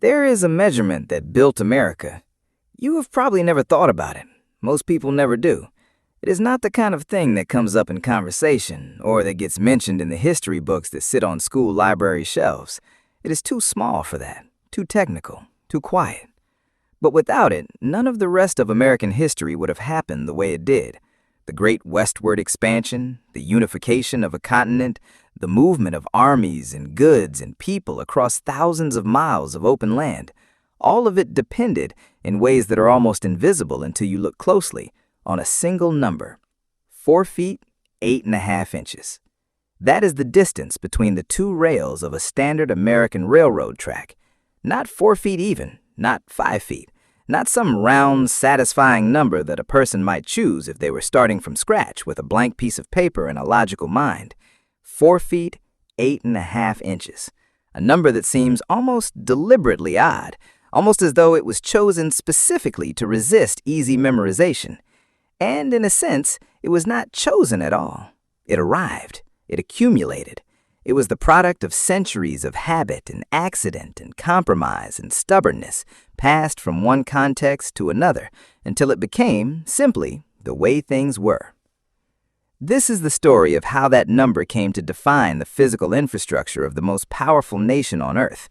There is a measurement that built America. You have probably never thought about it. Most people never do. It is not the kind of thing that comes up in conversation or that gets mentioned in the history books that sit on school library shelves. It is too small for that, too technical, too quiet. But without it, none of the rest of American history would have happened the way it did. The great westward expansion, the unification of a continent, the movement of armies and goods and people across thousands of miles of open land, all of it depended, in ways that are almost invisible until you look closely, on a single number: 4 feet, 8.5 inches. That is the distance between the two rails of a standard American railroad track. Not 4 feet even, not 5 feet. Not some round, satisfying number that a person might choose if they were starting from scratch with a blank piece of paper and a logical mind. 4 feet, 8.5 inches. A number that seems almost deliberately odd, almost as though it was chosen specifically to resist easy memorization. And in a sense, it was not chosen at all. It arrived. It accumulated. It was the product of centuries of habit and accident and compromise and stubbornness, passed from one context to another, until it became, simply, the way things were. This is the story of how that number came to define the physical infrastructure of the most powerful nation on Earth.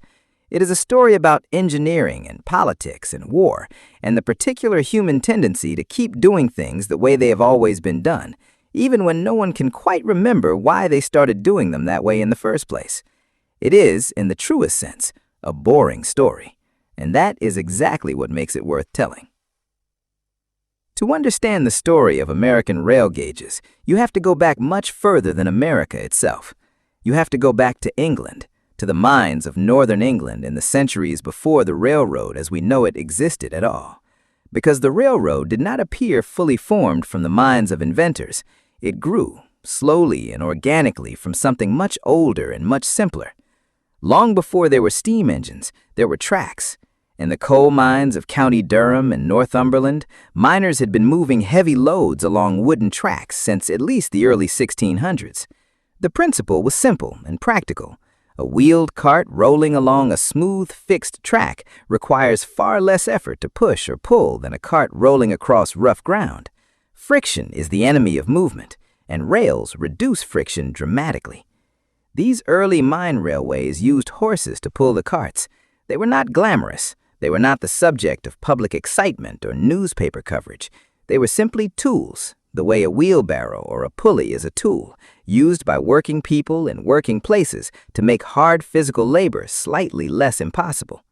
It is a story about engineering and politics and war, and the particular human tendency to keep doing things the way they have always been done, even when no one can quite remember why they started doing them that way in the first place. It is, in the truest sense, a boring story, and that is exactly what makes it worth telling. To understand the story of American rail gauges, you have to go back much further than America itself. You have to go back to England, to the mines of northern England in the centuries before the railroad as we know it existed at all. Because the railroad did not appear fully formed from the minds of inventors. It grew, slowly and organically, from something much older and much simpler. Long before there were steam engines, there were tracks. In the coal mines of County Durham and Northumberland, miners had been moving heavy loads along wooden tracks since at least the early 1600s. The principle was simple and practical. A wheeled cart rolling along a smooth, fixed track requires far less effort to push or pull than a cart rolling across rough ground. Friction is the enemy of movement, and rails reduce friction dramatically. These early mine railways used horses to pull the carts. They were not glamorous. They were not the subject of public excitement or newspaper coverage. They were simply tools, the way a wheelbarrow or a pulley is a tool, used by working people in working places to make hard physical labor slightly less impossible.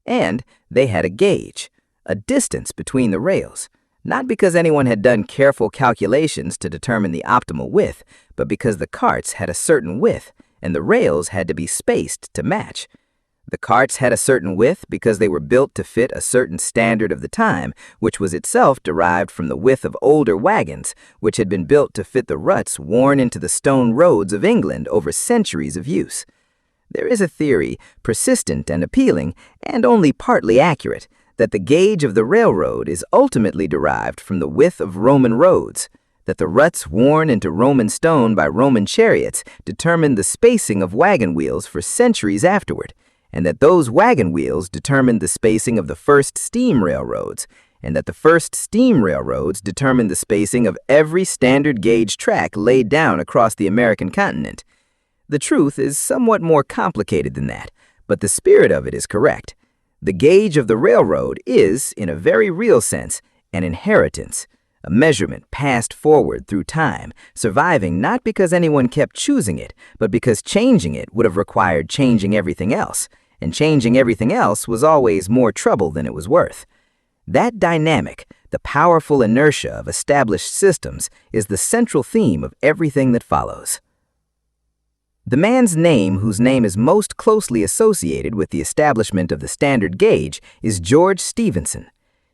And they had a gauge, a distance between the rails, not because anyone had done careful calculations to determine the optimal width, but because the carts had a certain width, and the rails had to be spaced to match. The carts had a certain width because they were built to fit a certain standard of the time, which was itself derived from the width of older wagons, which had been built to fit the ruts worn into the stone roads of England over centuries of use. There is a theory, persistent and appealing, and only partly accurate, that the gauge of the railroad is ultimately derived from the width of Roman roads, that the ruts worn into Roman stone by Roman chariots determined the spacing of wagon wheels for centuries afterward, and that those wagon wheels determined the spacing of the first steam railroads, and that the first steam railroads determined the spacing of every standard gauge track laid down across the American continent. The truth is somewhat more complicated than that, but the spirit of it is correct. The gauge of the railroad is, in a very real sense, an inheritance, a measurement passed forward through time, surviving not because anyone kept choosing it, but because changing it would have required changing everything else, and changing everything else was always more trouble than it was worth. That dynamic, the powerful inertia of established systems, is the central theme of everything that follows. The man's name whose name is most closely associated with the establishment of the standard gauge is George Stephenson.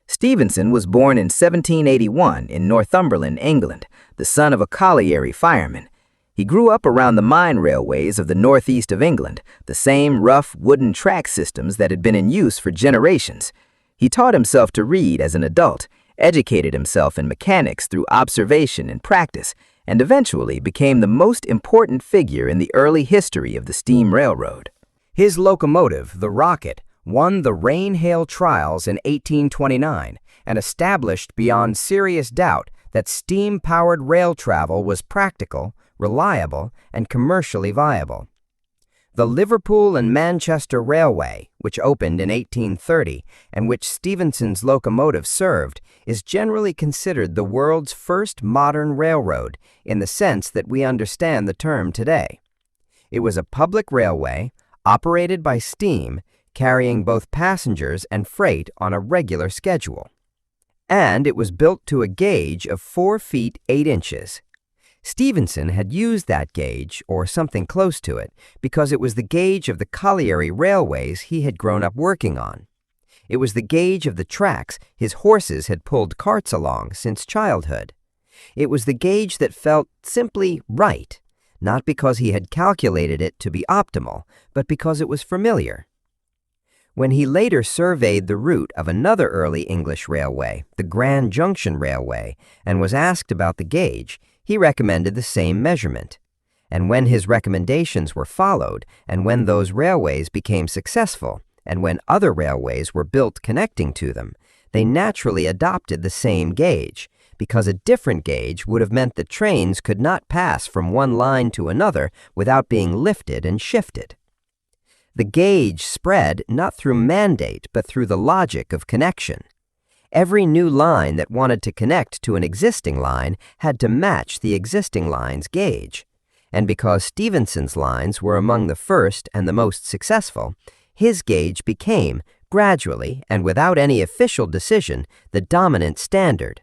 Stephenson was born in 1781 in Northumberland, England, the son of a colliery fireman. He grew up around the mine railways of the northeast of England, the same rough wooden track systems that had been in use for generations. He taught himself to read as an adult, educated himself in mechanics through observation and practice, and eventually became the most important figure in the early history of the steam railroad. His locomotive, the Rocket, won the rain-hail trials in 1829 and established beyond serious doubt that steam-powered rail travel was practical, reliable, and commercially viable. The Liverpool and Manchester Railway, which opened in 1830 and which Stephenson's locomotive served, is generally considered the world's first modern railroad in the sense that we understand the term today. It was a public railway, operated by steam, carrying both passengers and freight on a regular schedule. And it was built to a gauge of 4 feet 8 inches. Stephenson had used that gauge, or something close to it, because it was the gauge of the colliery railways he had grown up working on. It was the gauge of the tracks his horses had pulled carts along since childhood. It was the gauge that felt simply right, not because he had calculated it to be optimal, but because it was familiar. When he later surveyed the route of another early English railway, the Grand Junction Railway, and was asked about the gauge, he recommended the same measurement. And when his recommendations were followed, and when those railways became successful, and when other railways were built connecting to them, they naturally adopted the same gauge, because a different gauge would have meant that trains could not pass from one line to another without being lifted and shifted. The gauge spread not through mandate but through the logic of connection. Every new line that wanted to connect to an existing line had to match the existing line's gauge. And because Stephenson's lines were among the first and the most successful, his gauge became, gradually and without any official decision, the dominant standard.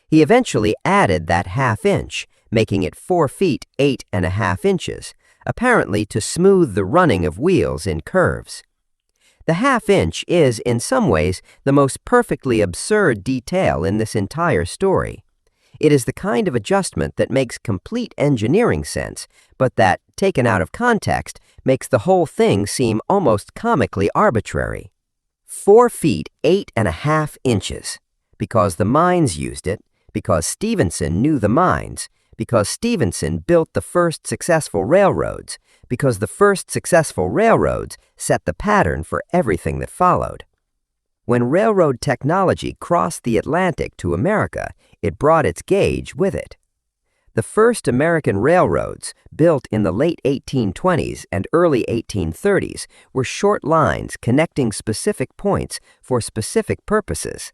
He eventually added that half-inch, making it 4 feet 8.5 inches, apparently to smooth the running of wheels in curves. The half-inch is, in some ways, the most perfectly absurd detail in this entire story. It is the kind of adjustment that makes complete engineering sense, but that, taken out of context, makes the whole thing seem almost comically arbitrary. 4 feet 8.5 inches, because the mines used it, because Stephenson knew the mines, because Stephenson built the first successful railroads, because the first successful railroads set the pattern for everything that followed. When railroad technology crossed the Atlantic to America, it brought its gauge with it. The first American railroads, built in the late 1820s and early 1830s, were short lines connecting specific points for specific purposes.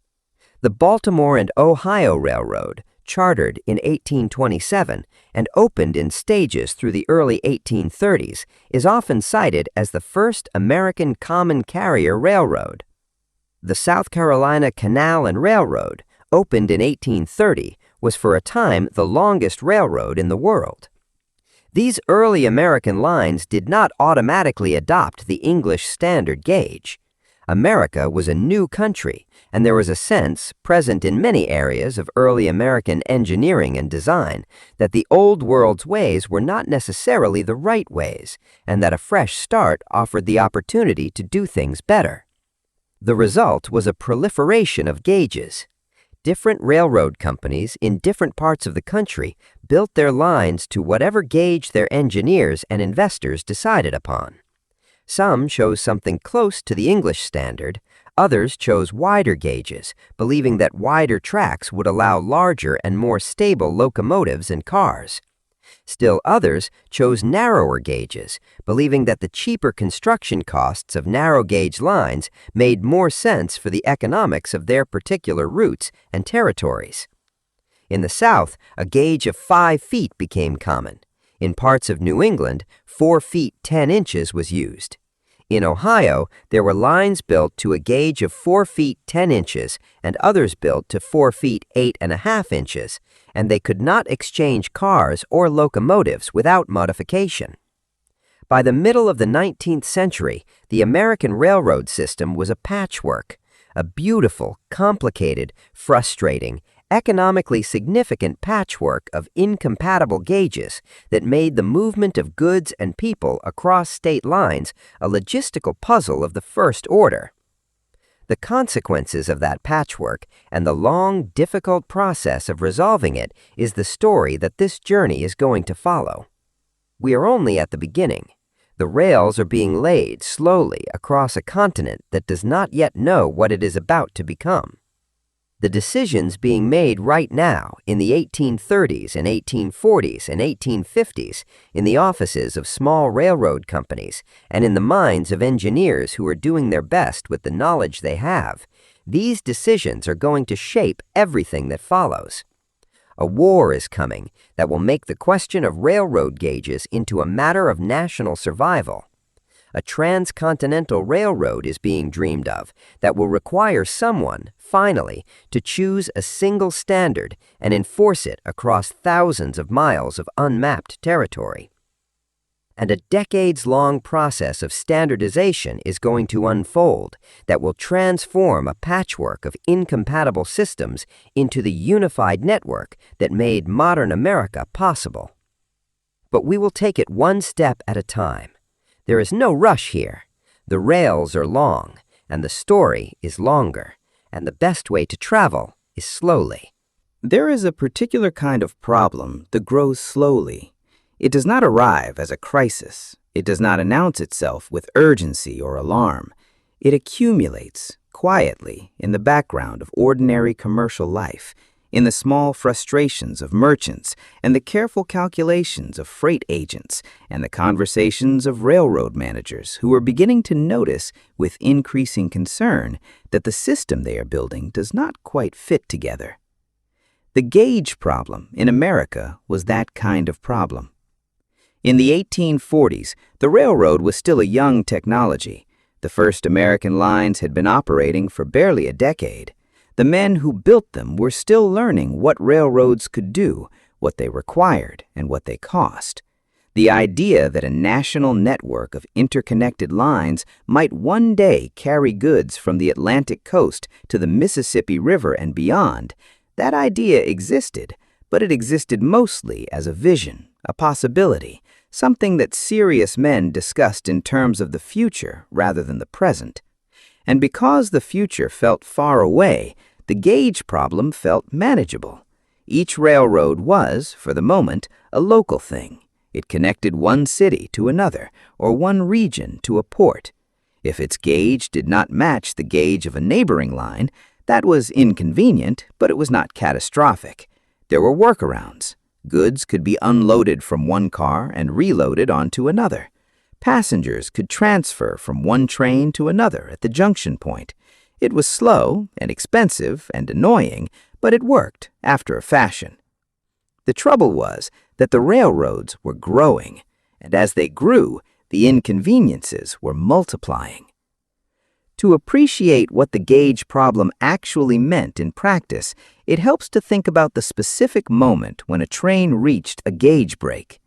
The Baltimore and Ohio Railroad, chartered in 1827 and opened in stages through the early 1830s, is often cited as the first American common carrier railroad. The South Carolina Canal and Railroad, opened in 1830, was for a time the longest railroad in the world. These early American lines did not automatically adopt the English standard gauge. America was a new country, and there was a sense, present in many areas of early American engineering and design, that the old world's ways were not necessarily the right ways, and that a fresh start offered the opportunity to do things better. The result was a proliferation of gauges. Different railroad companies in different parts of the country built their lines to whatever gauge their engineers and investors decided upon. Some chose something close to the English standard, others chose wider gauges, believing that wider tracks would allow larger and more stable locomotives and cars. Still others chose narrower gauges, believing that the cheaper construction costs of narrow-gauge lines made more sense for the economics of their particular routes and territories. In the South, a gauge of 5 feet became common. In parts of New England, 4 feet 10 inches was used. In Ohio, there were lines built to a gauge of 4 feet 10 inches and others built to 4 feet 8.5 inches, and they could not exchange cars or locomotives without modification. By the middle of the 19th century, the American railroad system was a patchwork, a beautiful, complicated, frustrating, economically significant patchwork of incompatible gauges that made the movement of goods and people across state lines a logistical puzzle of the first order. The consequences of that patchwork and the long, difficult process of resolving it is the story that this journey is going to follow. We are only at the beginning. The rails are being laid slowly across a continent that does not yet know what it is about to become. The decisions being made right now in the 1830s and 1840s and 1850s in the offices of small railroad companies and in the minds of engineers who are doing their best with the knowledge they have, these decisions are going to shape everything that follows. A war is coming that will make the question of railroad gauges into a matter of national survival. A transcontinental railroad is being dreamed of that will require someone, finally, to choose a single standard and enforce it across thousands of miles of unmapped territory. And a decades-long process of standardization is going to unfold that will transform a patchwork of incompatible systems into the unified network that made modern America possible. But we will take it one step at a time. There is no rush here. The rails are long, and the story is longer, and the best way to travel is slowly. There is a particular kind of problem that grows slowly. It does not arrive as a crisis. It does not announce itself with urgency or alarm. It accumulates quietly in the background of ordinary commercial life, in the small frustrations of merchants and the careful calculations of freight agents and the conversations of railroad managers who are beginning to notice with increasing concern that the system they are building does not quite fit together. The gauge problem in America was that kind of problem. In the 1840s, the railroad was still a young technology. The first American lines had been operating for barely a decade. The men who built them were still learning what railroads could do, what they required, and what they cost. The idea that a national network of interconnected lines might one day carry goods from the Atlantic coast to the Mississippi River and beyond, that idea existed, but it existed mostly as a vision, a possibility, something that serious men discussed in terms of the future rather than the present. And because the future felt far away, the gauge problem felt manageable. Each railroad was, for the moment, a local thing. It connected one city to another, or one region to a port. If its gauge did not match the gauge of a neighboring line, that was inconvenient, but it was not catastrophic. There were workarounds. Goods could be unloaded from one car and reloaded onto another. Passengers could transfer from one train to another at the junction point. It was slow and expensive and annoying, but it worked after a fashion. The trouble was that the railroads were growing, and as they grew, the inconveniences were multiplying. To appreciate what the gauge problem actually meant in practice, it helps to think about the specific moment when a train reached a gauge break.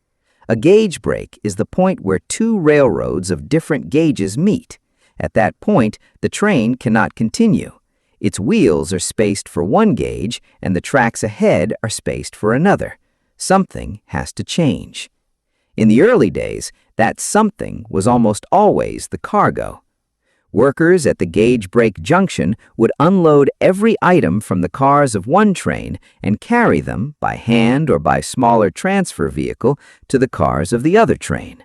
A gauge break is the point where two railroads of different gauges meet. At that point, the train cannot continue. Its wheels are spaced for one gauge, and the tracks ahead are spaced for another. Something has to change. In the early days, that something was almost always the cargo. Workers at the gauge break junction would unload every item from the cars of one train and carry them, by hand or by smaller transfer vehicle, to the cars of the other train.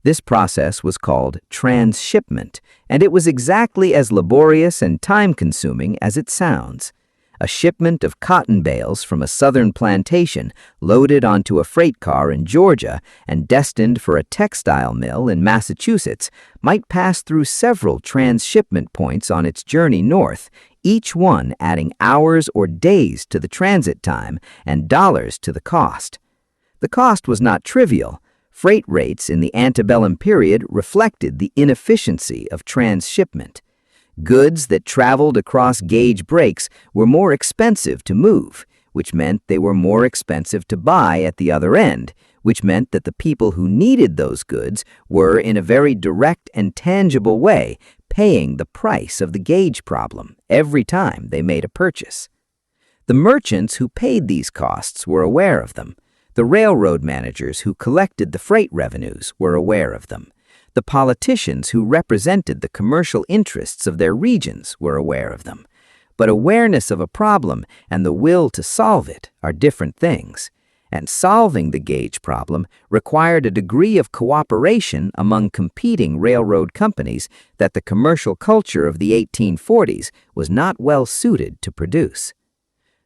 This process was called transshipment, and it was exactly as laborious and time-consuming as it sounds. A shipment of cotton bales from a southern plantation loaded onto a freight car in Georgia and destined for a textile mill in Massachusetts might pass through several transshipment points on its journey north, each one adding hours or days to the transit time and dollars to the cost. The cost was not trivial. Freight rates in the antebellum period reflected the inefficiency of transshipment. Goods that traveled across gauge breaks were more expensive to move, which meant they were more expensive to buy at the other end, which meant that the people who needed those goods were, in a very direct and tangible way, paying the price of the gauge problem every time they made a purchase. The merchants who paid these costs were aware of them. The railroad managers who collected the freight revenues were aware of them. The politicians who represented the commercial interests of their regions were aware of them. But awareness of a problem and the will to solve it are different things. and solving the gauge problem required a degree of cooperation among competing railroad companies that the commercial culture of the 1840s was not well suited to produce.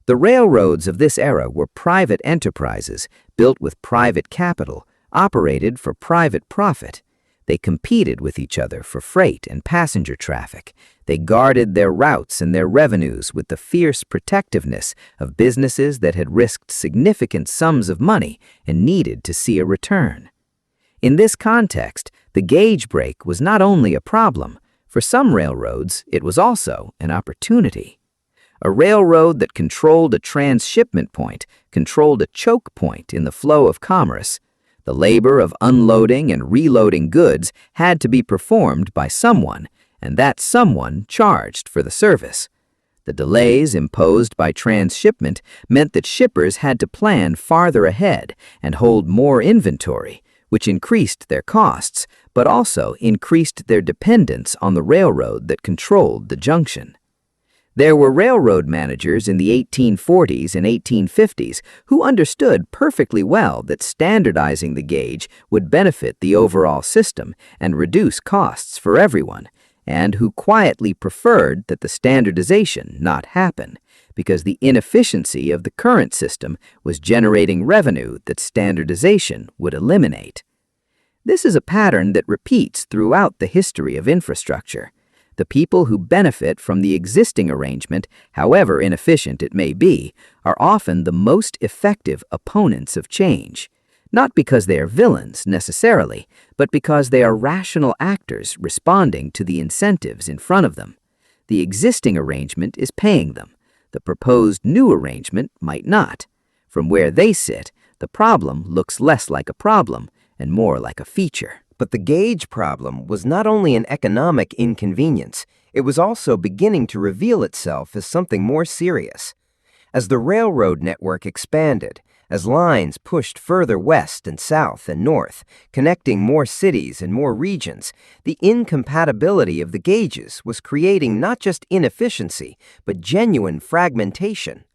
The railroads of this era were private enterprises built with private capital, operated for private profit. They competed with each other for freight and passenger traffic. They guarded their routes and their revenues with the fierce protectiveness of businesses that had risked significant sums of money and needed to see a return. In this context, the gauge break was not only a problem. For some railroads, it was also an opportunity. A railroad that controlled a transshipment point controlled a choke point in the flow of commerce. The labor of unloading and reloading goods had to be performed by someone, and that someone charged for the service. The delays imposed by transshipment meant that shippers had to plan farther ahead and hold more inventory, which increased their costs, but also increased their dependence on the railroad that controlled the junction. There were railroad managers in the 1840s and 1850s who understood perfectly well that standardizing the gauge would benefit the overall system and reduce costs for everyone, and who quietly preferred that the standardization not happen, because the inefficiency of the current system was generating revenue that standardization would eliminate. This is a pattern that repeats throughout the history of infrastructure. The people who benefit from the existing arrangement, however inefficient it may be, are often the most effective opponents of change, not because they are villains necessarily, but because they are rational actors responding to the incentives in front of them. The existing arrangement is paying them. The proposed new arrangement might not. From where they sit, the problem looks less like a problem and more like a feature. But the gauge problem was not only an economic inconvenience, it was also beginning to reveal itself as something more serious. As the railroad network expanded, as lines pushed further west and south and north, connecting more cities and more regions, the incompatibility of the gauges was creating not just inefficiency, but genuine fragmentation.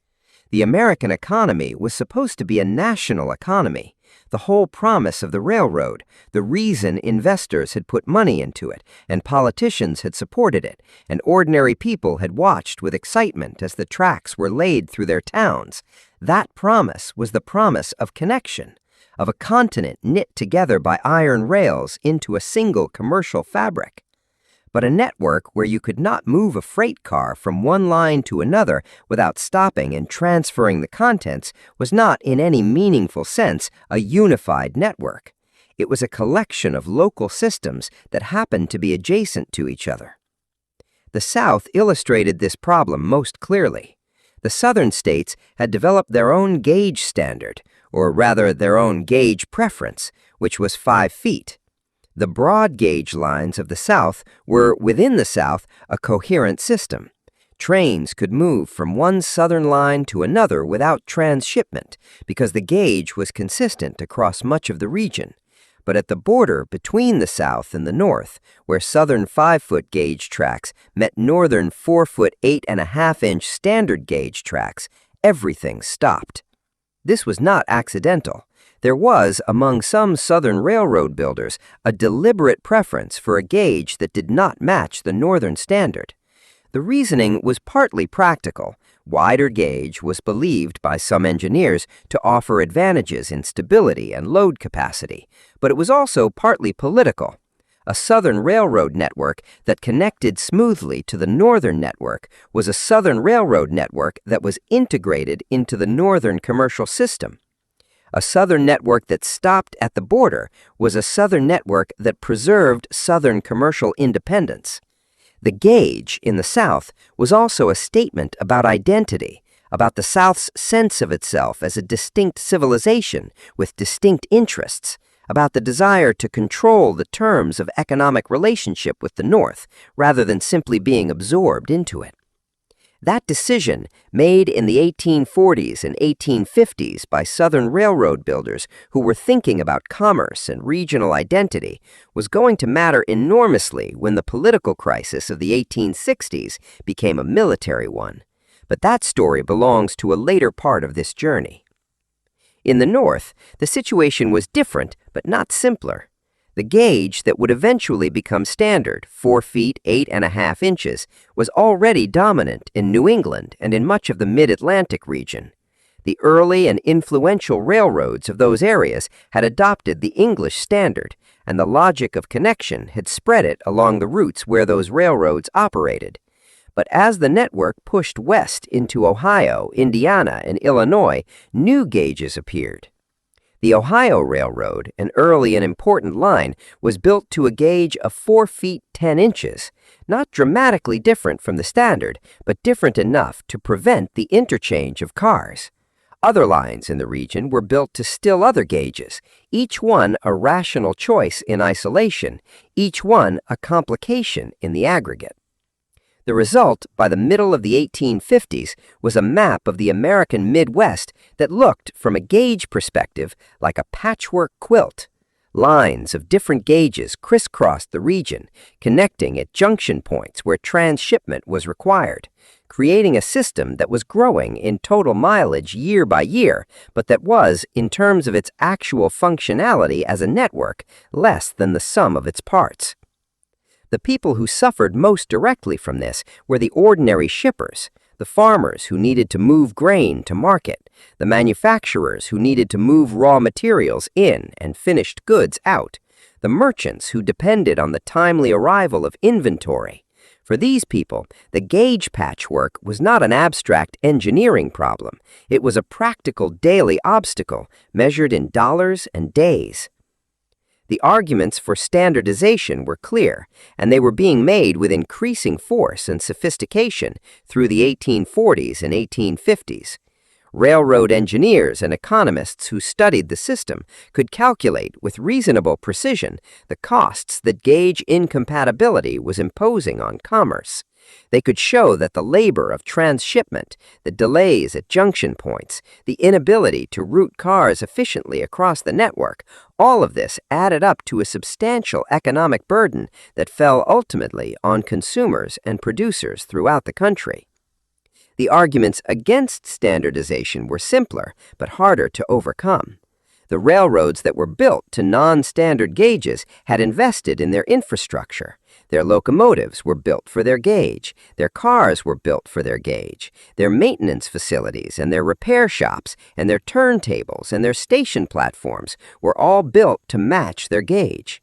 The American economy was supposed to be a national economy. The whole promise of the railroad, the reason investors had put money into it, and politicians had supported it, and ordinary people had watched with excitement as the tracks were laid through their towns, that promise was the promise of connection, of a continent knit together by iron rails into a single commercial fabric. But a network where you could not move a freight car from one line to another without stopping and transferring the contents was not in any meaningful sense a unified network. It was a collection of local systems that happened to be adjacent to each other. The South illustrated this problem most clearly. The Southern states had developed their own gauge standard, or rather their own gauge preference, which was 5 feet. The broad gauge lines of the South were, within the South, a coherent system. Trains could move from one southern line to another without transshipment because the gauge was consistent across much of the region. But at the border between the South and the North, where southern 5-foot gauge tracks met northern 4-foot 8.5-inch standard gauge tracks, everything stopped. This was not accidental. There was, among some Southern railroad builders, a deliberate preference for a gauge that did not match the Northern standard. The reasoning was partly practical. Wider gauge was believed by some engineers to offer advantages in stability and load capacity, but it was also partly political. A Southern railroad network that connected smoothly to the Northern network was a Southern railroad network that was integrated into the Northern commercial system. A Southern network that stopped at the border was a Southern network that preserved Southern commercial independence. The gauge in the South was also a statement about identity, about the South's sense of itself as a distinct civilization with distinct interests, about the desire to control the terms of economic relationship with the North rather than simply being absorbed into it. That decision, made in the 1840s and 1850s by Southern railroad builders who were thinking about commerce and regional identity, was going to matter enormously when the political crisis of the 1860s became a military one. But that story belongs to a later part of this journey. In the North, the situation was different but not simpler. The gauge that would eventually become standard, 4 feet 8.5 inches, was already dominant in New England and in much of the mid-Atlantic region. The early and influential railroads of those areas had adopted the English standard, and the logic of connection had spread it along the routes where those railroads operated. But as the network pushed west into Ohio, Indiana, and Illinois, new gauges appeared. The Ohio Railroad, an early and important line, was built to a gauge of 4 feet 10 inches, not dramatically different from the standard, but different enough to prevent the interchange of cars. Other lines in the region were built to still other gauges, each one a rational choice in isolation, each one a complication in the aggregate. The result, by the middle of the 1850s, was a map of the American Midwest that looked, from a gauge perspective, like a patchwork quilt. Lines of different gauges crisscrossed the region, connecting at junction points where transshipment was required, creating a system that was growing in total mileage year by year, but that was, in terms of its actual functionality as a network, less than the sum of its parts. The people who suffered most directly from this were the ordinary shippers, the farmers who needed to move grain to market, the manufacturers who needed to move raw materials in and finished goods out, the merchants who depended on the timely arrival of inventory. For these people, the gauge patchwork was not an abstract engineering problem. It was a practical daily obstacle measured in dollars and days. The arguments for standardization were clear, and they were being made with increasing force and sophistication through the 1840s and 1850s. Railroad engineers and economists who studied the system could calculate with reasonable precision the costs that gauge incompatibility was imposing on commerce. They could show that the labor of transshipment, the delays at junction points, the inability to route cars efficiently across the network, all of this added up to a substantial economic burden that fell ultimately on consumers and producers throughout the country. The arguments against standardization were simpler but harder to overcome. The railroads that were built to non-standard gauges had invested in their infrastructure. Their locomotives were built for their gauge. Their cars were built for their gauge. Their maintenance facilities and their repair shops and their turntables and their station platforms were all built to match their gauge.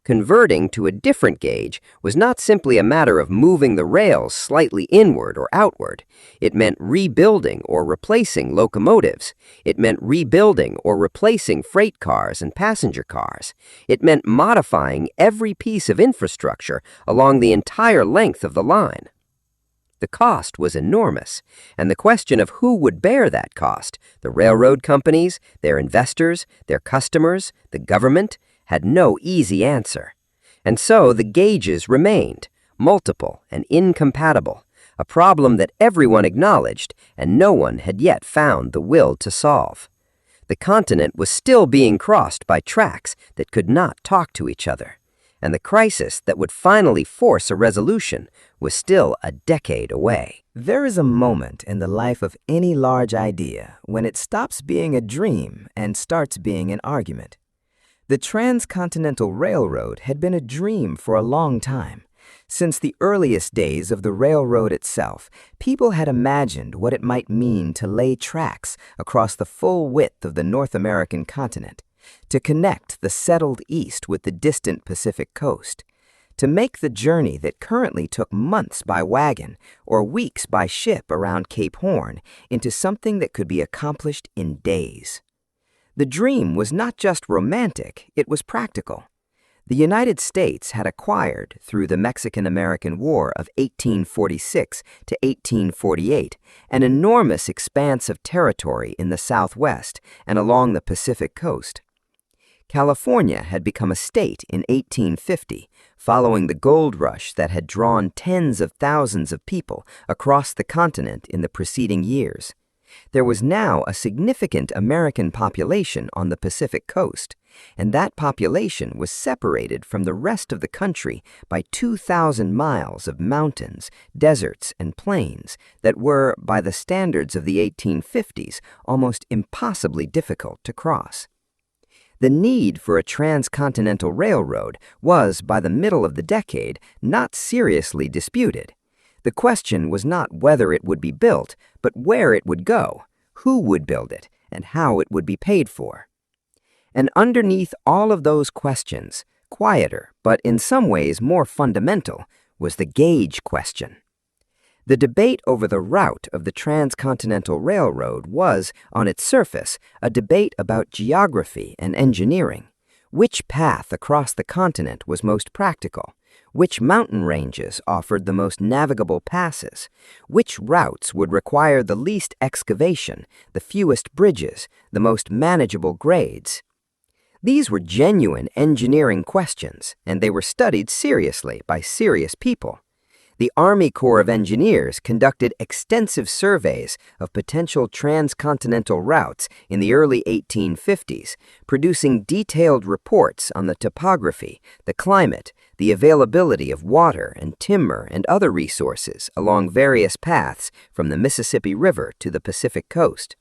Converting to a different gauge was not simply a matter of moving the rails slightly inward or outward. It meant rebuilding or replacing locomotives. It meant rebuilding or replacing freight cars and passenger cars. It meant modifying every piece of infrastructure along the entire length of the line. The cost was enormous, and the question of who would bear that cost, the railroad companies, their investors, their customers, the government, had no easy answer. And so the gauges remained, multiple and incompatible, a problem that everyone acknowledged and no one had yet found the will to solve. The continent was still being crossed by tracks that could not talk to each other, and the crisis that would finally force a resolution was still a decade away. There is a moment in the life of any large idea when it stops being a dream and starts being an argument. The Transcontinental Railroad had been a dream for a long time. Since the earliest days of the railroad itself, people had imagined what it might mean to lay tracks across the full width of the North American continent, to connect the settled East with the distant Pacific coast, to make the journey that currently took months by wagon or weeks by ship around Cape Horn into something that could be accomplished in days. The dream was not just romantic, it was practical. The United States had acquired, through the Mexican-American War of 1846 to 1848, an enormous expanse of territory in the Southwest and along the Pacific coast. California had become a state in 1850, following the gold rush that had drawn tens of thousands of people across the continent in the preceding years. There was now a significant American population on the Pacific coast, and that population was separated from the rest of the country by 2,000 miles of mountains, deserts, and plains that were, by the standards of the 1850s, almost impossibly difficult to cross. The need for a transcontinental railroad was, by the middle of the decade, not seriously disputed. The question was not whether it would be built, but where it would go, who would build it, and how it would be paid for. And underneath all of those questions, quieter, but in some ways more fundamental, was the gauge question. The debate over the route of the transcontinental railroad was, on its surface, a debate about geography and engineering. Which path across the continent was most practical? Which mountain ranges offered the most navigable passes? Which routes would require the least excavation, the fewest bridges, the most manageable grades? These were genuine engineering questions, and they were studied seriously by serious people. The Army Corps of Engineers conducted extensive surveys of potential transcontinental routes in the early 1850s, producing detailed reports on the topography, the climate, the availability of water and timber and other resources along various paths from the Mississippi River to the Pacific coast.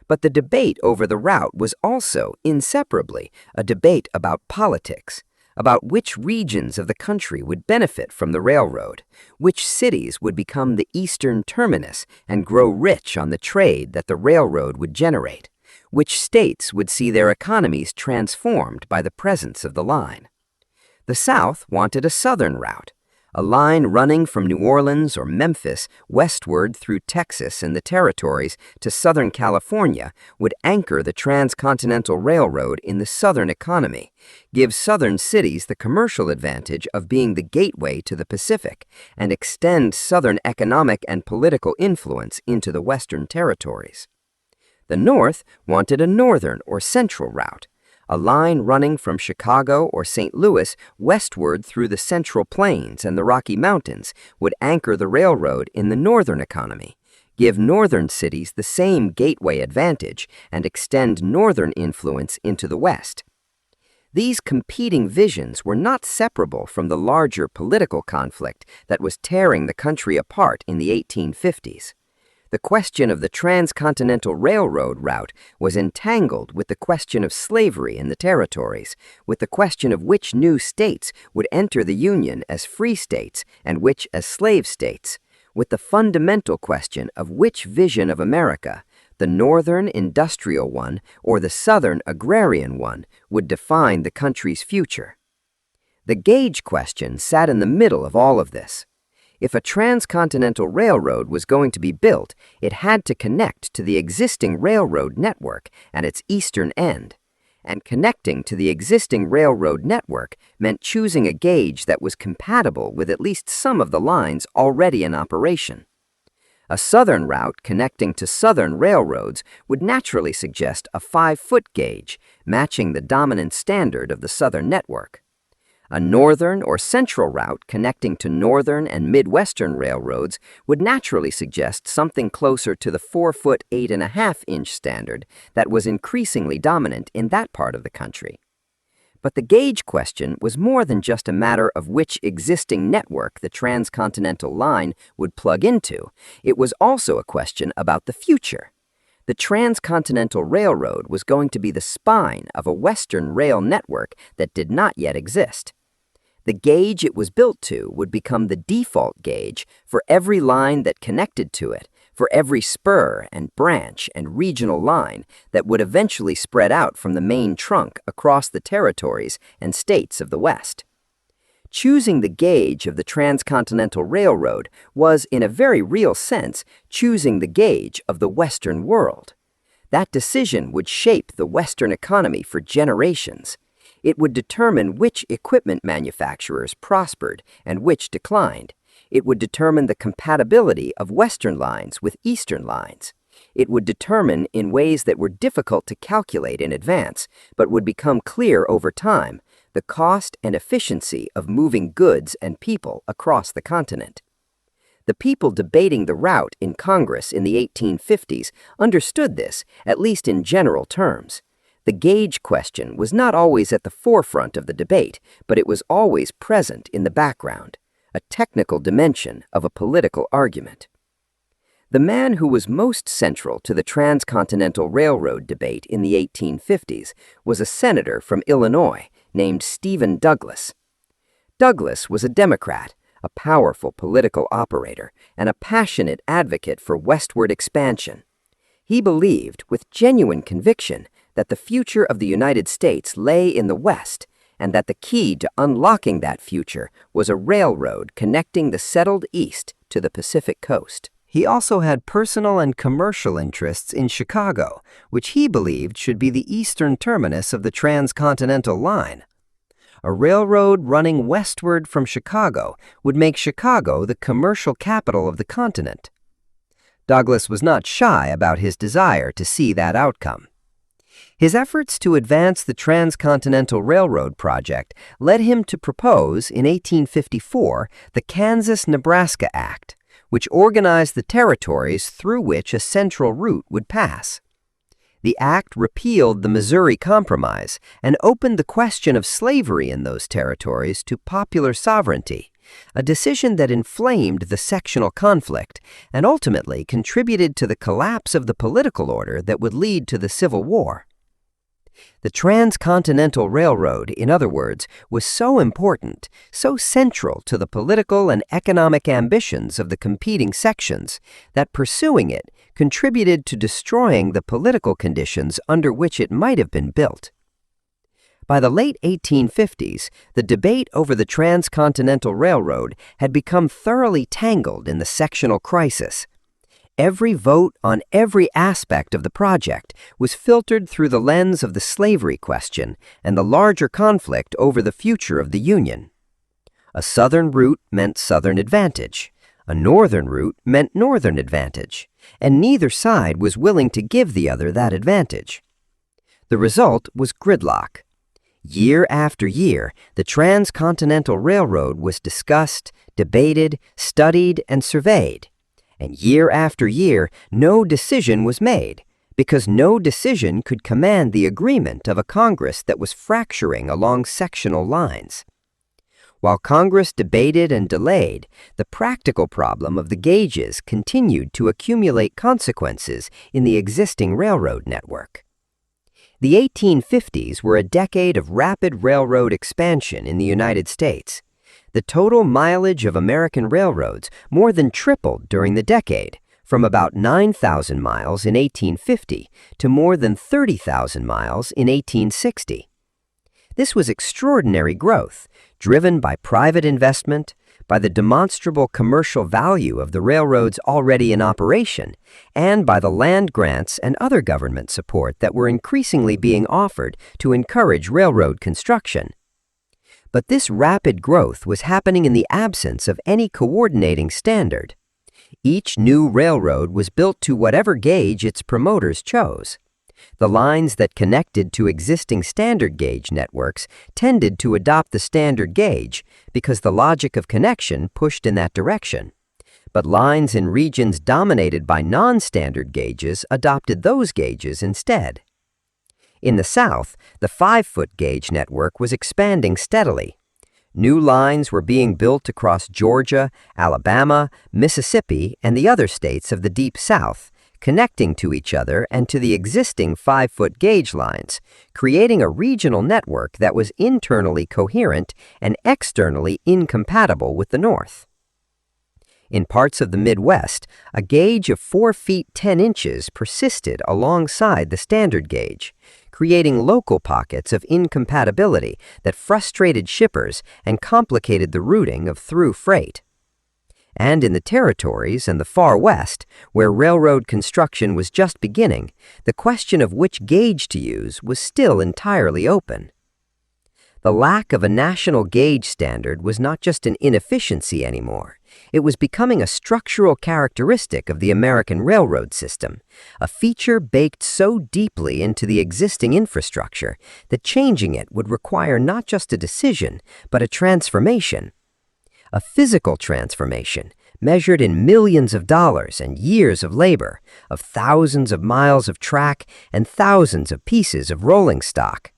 But the debate over the route was also, inseparably, a debate about politics, about which regions of the country would benefit from the railroad, which cities would become the eastern terminus and grow rich on the trade that the railroad would generate, which states would see their economies transformed by the presence of the line. The South wanted a southern route, a line running from New Orleans or Memphis westward through Texas and the territories to Southern California would anchor the transcontinental railroad in the southern economy, give southern cities the commercial advantage of being the gateway to the Pacific, and extend southern economic and political influence into the western territories. The North wanted a northern or central route, a line running from Chicago or St. Louis westward through the Central Plains and the Rocky Mountains would anchor the railroad in the northern economy, give northern cities the same gateway advantage, and extend northern influence into the west. These competing visions were not separable from the larger political conflict that was tearing the country apart in the 1850s. The question of the transcontinental railroad route was entangled with the question of slavery in the territories, with the question of which new states would enter the Union as free states and which as slave states, with the fundamental question of which vision of America, the northern industrial one or the southern agrarian one, would define the country's future. The gauge question sat in the middle of all of this. If a transcontinental railroad was going to be built, it had to connect to the existing railroad network at its eastern end. And connecting to the existing railroad network meant choosing a gauge that was compatible with at least some of the lines already in operation. A southern route connecting to southern railroads would naturally suggest a 5-foot gauge, matching the dominant standard of the southern network. A northern or central route connecting to northern and midwestern railroads would naturally suggest something closer to the 4-foot 8.5-inch standard that was increasingly dominant in that part of the country. But the gauge question was more than just a matter of which existing network the transcontinental line would plug into. It was also a question about the future. The transcontinental railroad was going to be the spine of a western rail network that did not yet exist. The gauge it was built to would become the default gauge for every line that connected to it, for every spur and branch and regional line that would eventually spread out from the main trunk across the territories and states of the West. Choosing the gauge of the transcontinental railroad was, in a very real sense, choosing the gauge of the Western world. That decision would shape the Western economy for generations. It would determine which equipment manufacturers prospered and which declined. It would determine the compatibility of Western lines with Eastern lines. It would determine, in ways that were difficult to calculate in advance, but would become clear over time, the cost and efficiency of moving goods and people across the continent. The people debating the route in Congress in the 1850s understood this, at least in general terms. The gauge question was not always at the forefront of the debate, but it was always present in the background, a technical dimension of a political argument. The man who was most central to the transcontinental railroad debate in the 1850s was a senator from Illinois named Stephen Douglas. Douglas was a Democrat, a powerful political operator, and a passionate advocate for westward expansion. He believed, with genuine conviction, that the future of the United States lay in the West, and that the key to unlocking that future was a railroad connecting the settled East to the Pacific coast. He also had personal and commercial interests in Chicago, which he believed should be the eastern terminus of the transcontinental line. A railroad running westward from Chicago would make Chicago the commercial capital of the continent. Douglas was not shy about his desire to see that outcome. His efforts to advance the Transcontinental Railroad project led him to propose in 1854 the Kansas-Nebraska Act, which organized the territories through which a central route would pass. The act repealed the Missouri Compromise and opened the question of slavery in those territories to popular sovereignty, a decision that inflamed the sectional conflict and ultimately contributed to the collapse of the political order that would lead to the Civil War. The Transcontinental Railroad, in other words, was so important, so central to the political and economic ambitions of the competing sections, that pursuing it contributed to destroying the political conditions under which it might have been built. By the late 1850s, the debate over the Transcontinental Railroad had become thoroughly tangled in the sectional crisis. Every vote on every aspect of the project was filtered through the lens of the slavery question and the larger conflict over the future of the Union. A southern route meant Southern advantage. A northern route meant Northern advantage, and neither side was willing to give the other that advantage. The result was gridlock. Year after year, the Transcontinental Railroad was discussed, debated, studied, and surveyed. And year after year, no decision was made, because no decision could command the agreement of a Congress that was fracturing along sectional lines. While Congress debated and delayed, the practical problem of the gauges continued to accumulate consequences in the existing railroad network. The 1850s were a decade of rapid railroad expansion in the United States. The total mileage of American railroads more than tripled during the decade, from about 9,000 miles in 1850 to more than 30,000 miles in 1860. This was extraordinary growth, driven by private investment, by the demonstrable commercial value of the railroads already in operation, and by the land grants and other government support that were increasingly being offered to encourage railroad construction. But this rapid growth was happening in the absence of any coordinating standard. Each new railroad was built to whatever gauge its promoters chose. The lines that connected to existing standard gauge networks tended to adopt the standard gauge because the logic of connection pushed in that direction. But lines in regions dominated by non-standard gauges adopted those gauges instead. In the South, the 5-foot gauge network was expanding steadily. New lines were being built across Georgia, Alabama, Mississippi, and the other states of the Deep South, connecting to each other and to the existing 5-foot gauge lines, creating a regional network that was internally coherent and externally incompatible with the North. In parts of the Midwest, a gauge of 4 feet 10 inches persisted alongside the standard gauge, creating local pockets of incompatibility that frustrated shippers and complicated the routing of through freight. And in the territories and the far west, where railroad construction was just beginning, the question of which gauge to use was still entirely open. The lack of a national gauge standard was not just an inefficiency anymore. It was becoming a structural characteristic of the American railroad system, a feature baked so deeply into the existing infrastructure that changing it would require not just a decision, but a transformation. A physical transformation, measured in millions of dollars and years of labor, of thousands of miles of track and thousands of pieces of rolling stock.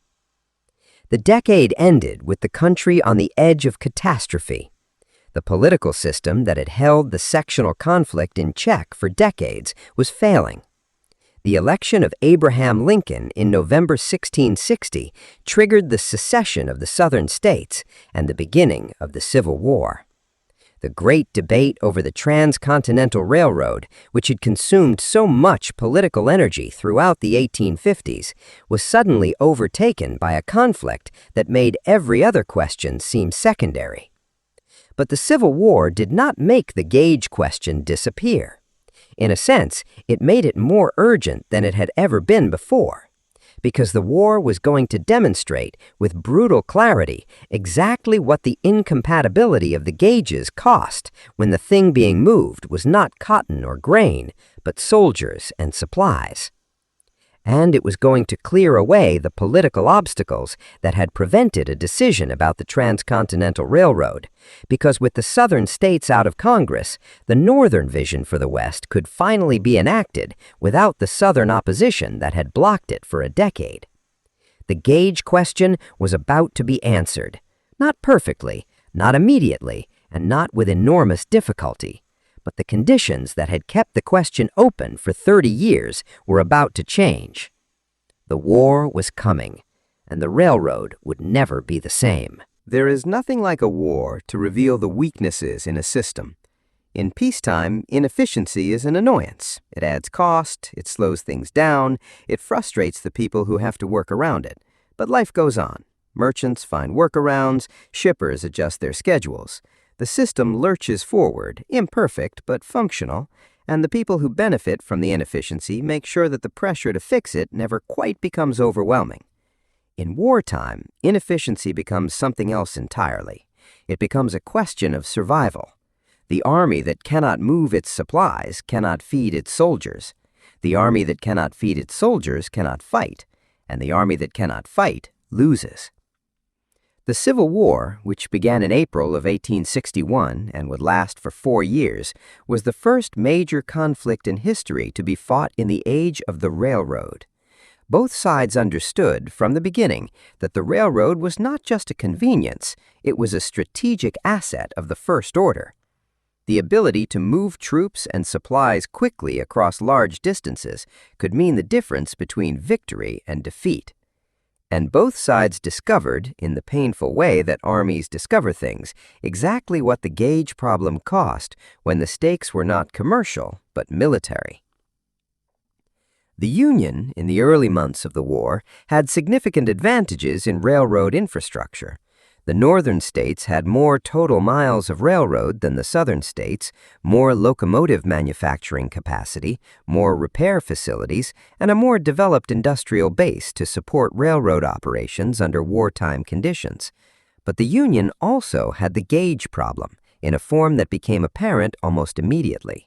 The decade ended with the country on the edge of catastrophe. The political system that had held the sectional conflict in check for decades was failing. The election of Abraham Lincoln in November 1660 triggered the secession of the Southern states and the beginning of the Civil War. The great debate over the transcontinental railroad, which had consumed so much political energy throughout the 1850s, was suddenly overtaken by a conflict that made every other question seem secondary. But the Civil War did not make the gauge question disappear. In a sense, it made it more urgent than it had ever been before, because the war was going to demonstrate with brutal clarity exactly what the incompatibility of the gauges cost when the thing being moved was not cotton or grain, but soldiers and supplies. And it was going to clear away the political obstacles that had prevented a decision about the transcontinental railroad, because with the southern states out of Congress, the northern vision for the West could finally be enacted without the southern opposition that had blocked it for a decade. The gauge question was about to be answered, not perfectly, not immediately, and not with enormous difficulty. But the conditions that had kept the question open for 30 years were about to change. The war was coming, and the railroad would never be the same. There is nothing like a war to reveal the weaknesses in a system. In peacetime, inefficiency is an annoyance. It adds cost, it slows things down, it frustrates the people who have to work around it. But life goes on. Merchants find workarounds, shippers adjust their schedules. The system lurches forward, imperfect but functional, and the people who benefit from the inefficiency make sure that the pressure to fix it never quite becomes overwhelming. In wartime, inefficiency becomes something else entirely. It becomes a question of survival. The army that cannot move its supplies cannot feed its soldiers. The army that cannot feed its soldiers cannot fight, and the army that cannot fight loses. The Civil War, which began in April of 1861 and would last for 4 years, was the first major conflict in history to be fought in the age of the railroad. Both sides understood from the beginning that the railroad was not just a convenience, it was a strategic asset of the first order. The ability to move troops and supplies quickly across large distances could mean the difference between victory and defeat. And both sides discovered, in the painful way that armies discover things, exactly what the gauge problem cost when the stakes were not commercial, but military. The Union, in the early months of the war, had significant advantages in railroad infrastructure. The northern states had more total miles of railroad than the southern states, more locomotive manufacturing capacity, more repair facilities, and a more developed industrial base to support railroad operations under wartime conditions. But the Union also had the gauge problem, in a form that became apparent almost immediately.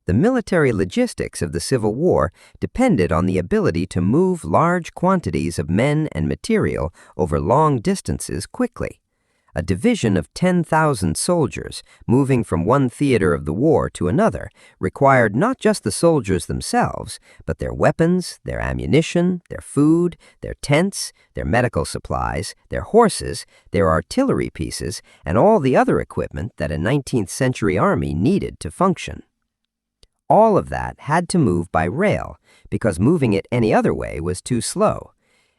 The military logistics of the Civil War depended on the ability to move large quantities of men and material over long distances quickly. A division of 10,000 soldiers moving from one theater of the war to another required not just the soldiers themselves, but their weapons, their ammunition, their food, their tents, their medical supplies, their horses, their artillery pieces, and all the other equipment that a 19th century army needed to function. All of that had to move by rail, because moving it any other way was too slow.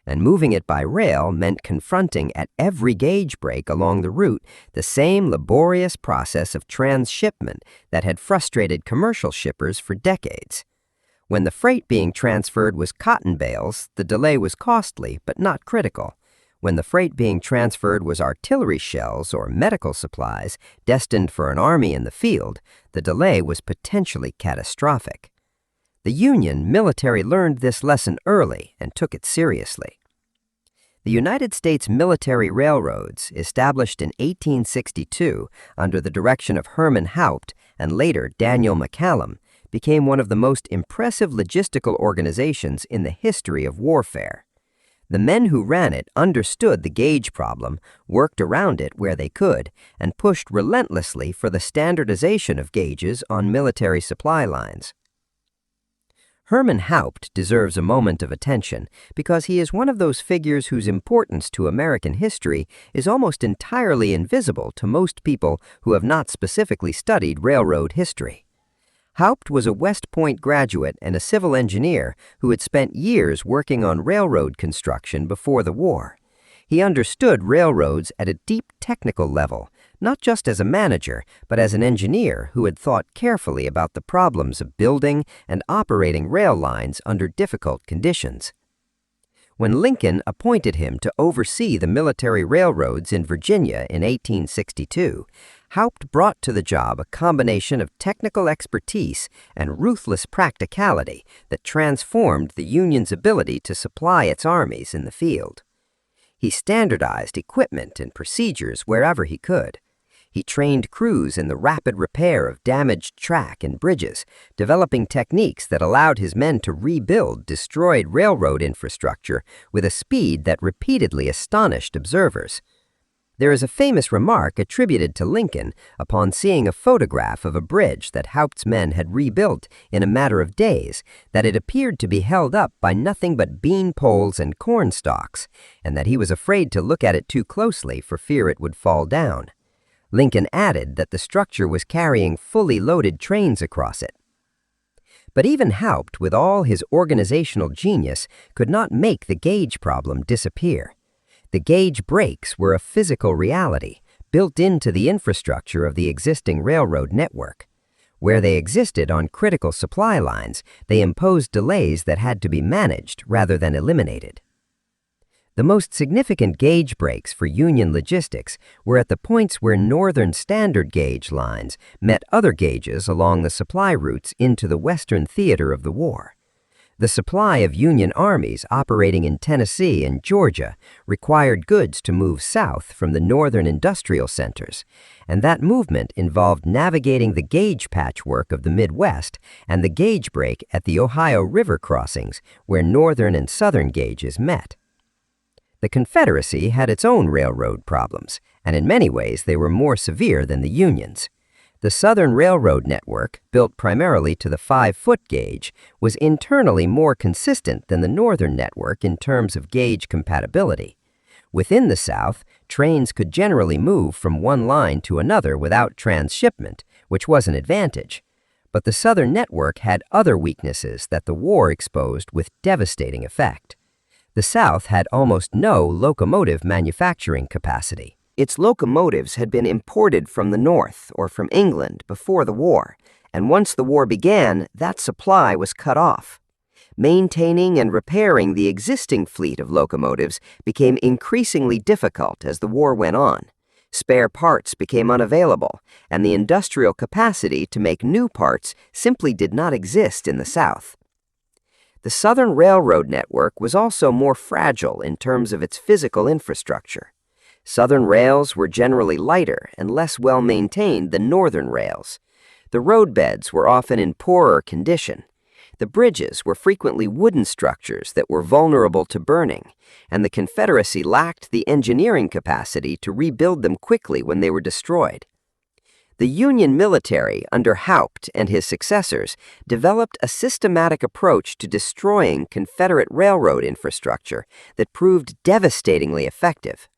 And moving it by rail meant confronting at every gauge break along the route the same laborious process of transshipment that had frustrated commercial shippers for decades. When the freight being transferred was cotton bales, the delay was costly but not critical. When the freight being transferred was artillery shells or medical supplies destined for an army in the field, the delay was potentially catastrophic. The Union military learned this lesson early and took it seriously. The United States Military Railroads, established in 1862 under the direction of Herman Haupt and later Daniel McCallum, became one of the most impressive logistical organizations in the history of warfare. The men who ran it understood the gauge problem, worked around it where they could, and pushed relentlessly for the standardization of gauges on military supply lines. Hermann Haupt deserves a moment of attention because he is one of those figures whose importance to American history is almost entirely invisible to most people who have not specifically studied railroad history. Haupt was a West Point graduate and a civil engineer who had spent years working on railroad construction before the war. He understood railroads at a deep technical level, not just as a manager, but as an engineer who had thought carefully about the problems of building and operating rail lines under difficult conditions. When Lincoln appointed him to oversee the military railroads in Virginia in 1862, Haupt brought to the job a combination of technical expertise and ruthless practicality that transformed the Union's ability to supply its armies in the field. He standardized equipment and procedures wherever he could. He trained crews in the rapid repair of damaged track and bridges, developing techniques that allowed his men to rebuild destroyed railroad infrastructure with a speed that repeatedly astonished observers. There is a famous remark attributed to Lincoln upon seeing a photograph of a bridge that Haupt's men had rebuilt in a matter of days that it appeared to be held up by nothing but bean poles and corn stalks, and that he was afraid to look at it too closely for fear it would fall down. Lincoln added that the structure was carrying fully loaded trains across it. But even Haupt, with all his organizational genius, could not make the gauge problem disappear. The gauge breaks were a physical reality, built into the infrastructure of the existing railroad network. Where they existed on critical supply lines, they imposed delays that had to be managed rather than eliminated. The most significant gauge breaks for Union logistics were at the points where northern standard gauge lines met other gauges along the supply routes into the western theater of the war. The supply of Union armies operating in Tennessee and Georgia required goods to move south from the northern industrial centers, and that movement involved navigating the gauge patchwork of the Midwest and the gauge break at the Ohio River crossings where northern and southern gauges met. The Confederacy had its own railroad problems, and in many ways they were more severe than the Union's. The Southern Railroad network, built primarily to the 5-foot gauge, was internally more consistent than the Northern network in terms of gauge compatibility. Within the South, trains could generally move from one line to another without transshipment, which was an advantage. But the Southern network had other weaknesses that the war exposed with devastating effect. The South had almost no locomotive manufacturing capacity. Its locomotives had been imported from the North or from England before the war, and once the war began, that supply was cut off. Maintaining and repairing the existing fleet of locomotives became increasingly difficult as the war went on. Spare parts became unavailable, and the industrial capacity to make new parts simply did not exist in the South. The Southern Railroad network was also more fragile in terms of its physical infrastructure. Southern rails were generally lighter and less well-maintained than northern rails. The roadbeds were often in poorer condition. The bridges were frequently wooden structures that were vulnerable to burning, and the Confederacy lacked the engineering capacity to rebuild them quickly when they were destroyed. The Union military, under Haupt and his successors, developed a systematic approach to destroying Confederate railroad infrastructure that proved devastatingly effective.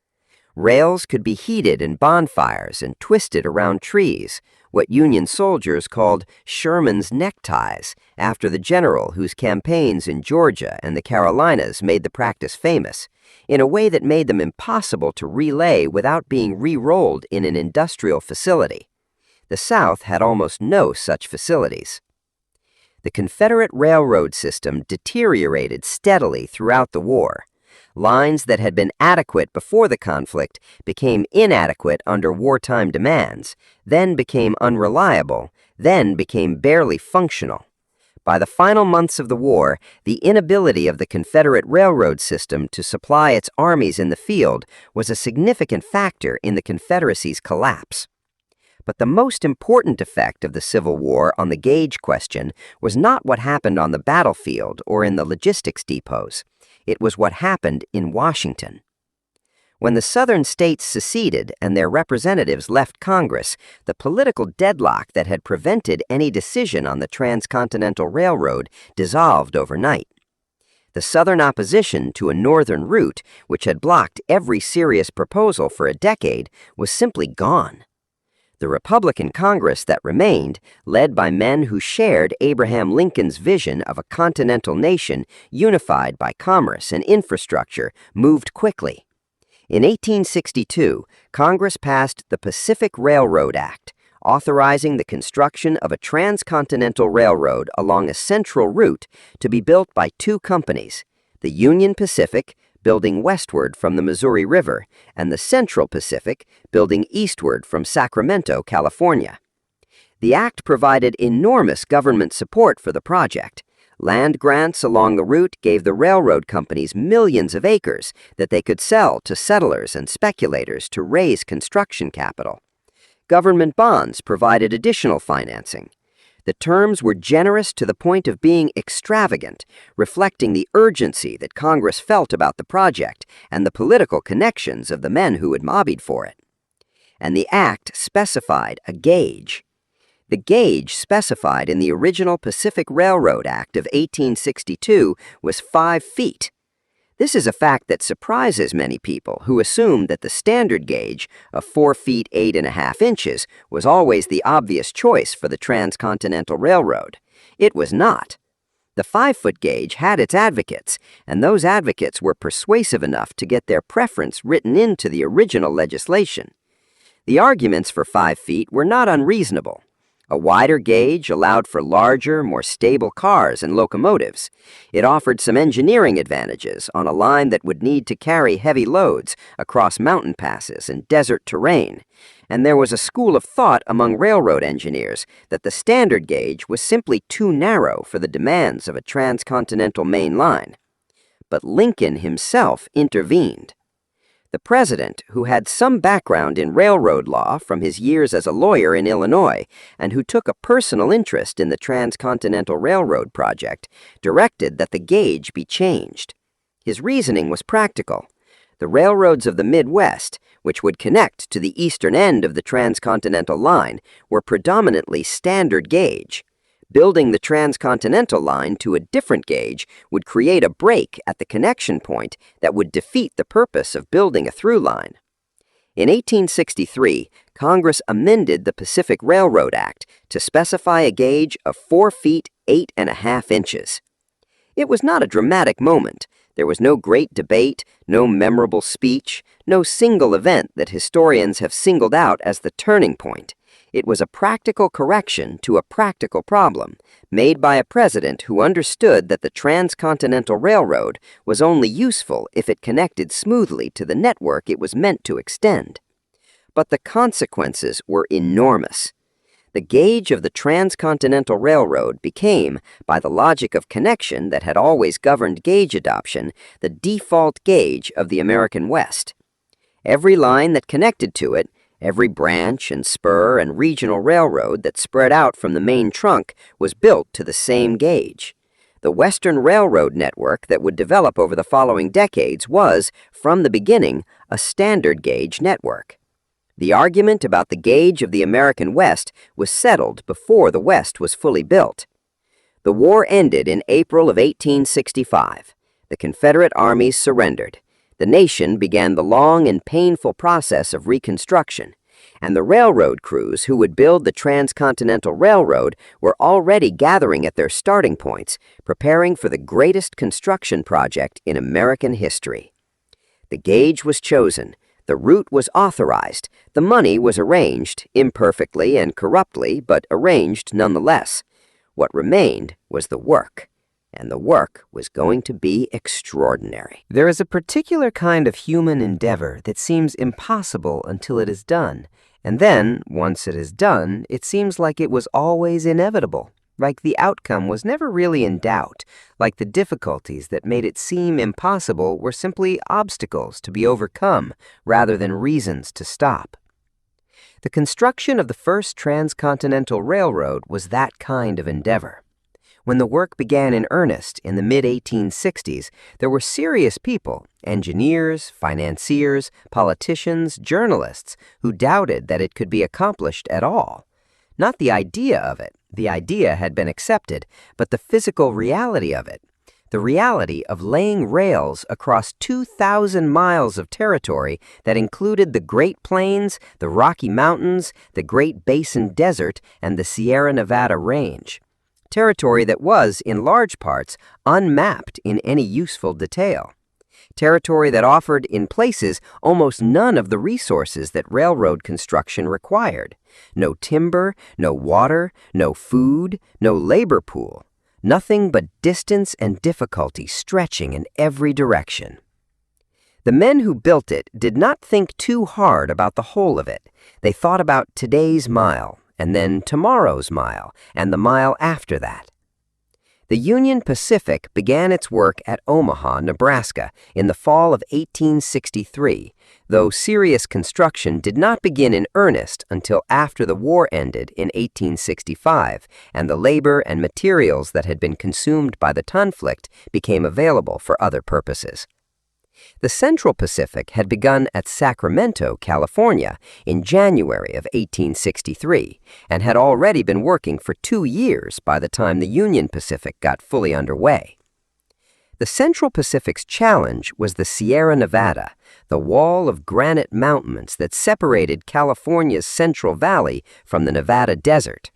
Rails could be heated in bonfires and twisted around trees, what Union soldiers called Sherman's neckties, after the general whose campaigns in Georgia and the Carolinas made the practice famous, in a way that made them impossible to relay without being re-rolled in an industrial facility. The South had almost no such facilities. The Confederate railroad system deteriorated steadily throughout the war. Lines that had been adequate before the conflict became inadequate under wartime demands, then became unreliable, then became barely functional. By the final months of the war, the inability of the Confederate railroad system to supply its armies in the field was a significant factor in the Confederacy's collapse. But the most important effect of the Civil War on the gauge question was not what happened on the battlefield or in the logistics depots. It was what happened in Washington. When the Southern states seceded and their representatives left Congress, the political deadlock that had prevented any decision on the Transcontinental Railroad dissolved overnight. The Southern opposition to a Northern route, which had blocked every serious proposal for a decade, was simply gone. The Republican Congress that remained, led by men who shared Abraham Lincoln's vision of a continental nation unified by commerce and infrastructure, moved quickly. In 1862, Congress passed the Pacific Railroad Act, authorizing the construction of a transcontinental railroad along a central route to be built by two companies, the Union Pacific, building westward from the Missouri River, and the Central Pacific, building eastward from Sacramento, California. The act provided enormous government support for the project. Land grants along the route gave the railroad companies millions of acres that they could sell to settlers and speculators to raise construction capital. Government bonds provided additional financing. The terms were generous to the point of being extravagant, reflecting the urgency that Congress felt about the project and the political connections of the men who had lobbied for it. And the act specified a gauge. The gauge specified in the original Pacific Railroad Act of 1862 was 5 feet. This is a fact that surprises many people who assume that the standard gauge of 4 feet 8.5 inches was always the obvious choice for the Transcontinental Railroad. It was not. The 5-foot gauge had its advocates, and those advocates were persuasive enough to get their preference written into the original legislation. The arguments for 5 feet were not unreasonable. A wider gauge allowed for larger, more stable cars and locomotives. It offered some engineering advantages on a line that would need to carry heavy loads across mountain passes and desert terrain. And there was a school of thought among railroad engineers that the standard gauge was simply too narrow for the demands of a transcontinental main line. But Lincoln himself intervened. The president, who had some background in railroad law from his years as a lawyer in Illinois and who took a personal interest in the Transcontinental Railroad project, directed that the gauge be changed. His reasoning was practical. The railroads of the Midwest, which would connect to the eastern end of the transcontinental line, were predominantly standard gauge. Building the transcontinental line to a different gauge would create a break at the connection point that would defeat the purpose of building a through line. In 1863, Congress amended the Pacific Railroad Act to specify a gauge of 4 feet 8.5 inches. It was not a dramatic moment. There was no great debate, no memorable speech, no single event that historians have singled out as the turning point. It was a practical correction to a practical problem, made by a president who understood that the Transcontinental Railroad was only useful if it connected smoothly to the network it was meant to extend. But the consequences were enormous. The gauge of the Transcontinental Railroad became, by the logic of connection that had always governed gauge adoption, the default gauge of the American West. Every line that connected to it, every branch and spur and regional railroad that spread out from the main trunk was built to the same gauge. The Western Railroad network that would develop over the following decades was, from the beginning, a standard gauge network. The argument about the gauge of the American West was settled before the West was fully built. The war ended in April of 1865. The Confederate armies surrendered. The nation began the long and painful process of reconstruction, and the railroad crews who would build the Transcontinental Railroad were already gathering at their starting points, preparing for the greatest construction project in American history. The gauge was chosen, the route was authorized, the money was arranged, imperfectly and corruptly, but arranged nonetheless. What remained was the work. And the work was going to be extraordinary. There is a particular kind of human endeavor that seems impossible until it is done, and then, once it is done, it seems like it was always inevitable, like the outcome was never really in doubt, like the difficulties that made it seem impossible were simply obstacles to be overcome rather than reasons to stop. The construction of the first transcontinental railroad was that kind of endeavor. When the work began in earnest in the mid-1860s, there were serious people, engineers, financiers, politicians, journalists, who doubted that it could be accomplished at all. Not the idea of it, the idea had been accepted, but the physical reality of it. The reality of laying rails across 2,000 miles of territory that included the Great Plains, the Rocky Mountains, the Great Basin Desert, and the Sierra Nevada Range. Territory that was, in large parts, unmapped in any useful detail. Territory that offered, in places, almost none of the resources that railroad construction required. No timber, no water, no food, no labor pool. Nothing but distance and difficulty stretching in every direction. The men who built it did not think too hard about the whole of it. They thought about today's mile, and then tomorrow's mile, and the mile after that. The Union Pacific began its work at Omaha, Nebraska, in the fall of 1863, though serious construction did not begin in earnest until after the war ended in 1865, and the labor and materials that had been consumed by the conflict became available for other purposes. The Central Pacific had begun at Sacramento, California, in January of 1863, and had already been working for 2 years by the time the Union Pacific got fully underway. The Central Pacific's challenge was the Sierra Nevada, the wall of granite mountains that separated California's Central Valley from the Nevada desert.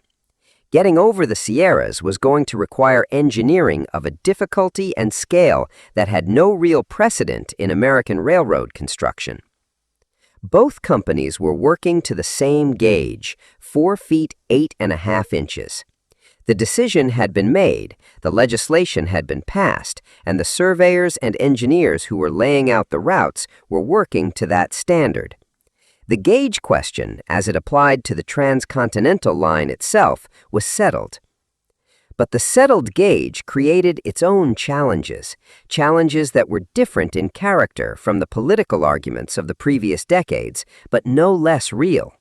Getting over the Sierras was going to require engineering of a difficulty and scale that had no real precedent in American railroad construction. Both companies were working to the same gauge, 4 feet 8.5 inches. The decision had been made, the legislation had been passed, and the surveyors and engineers who were laying out the routes were working to that standard. The gauge question, as it applied to the transcontinental line itself, was settled. But the settled gauge created its own challenges, challenges that were different in character from the political arguments of the previous decades, but no less real.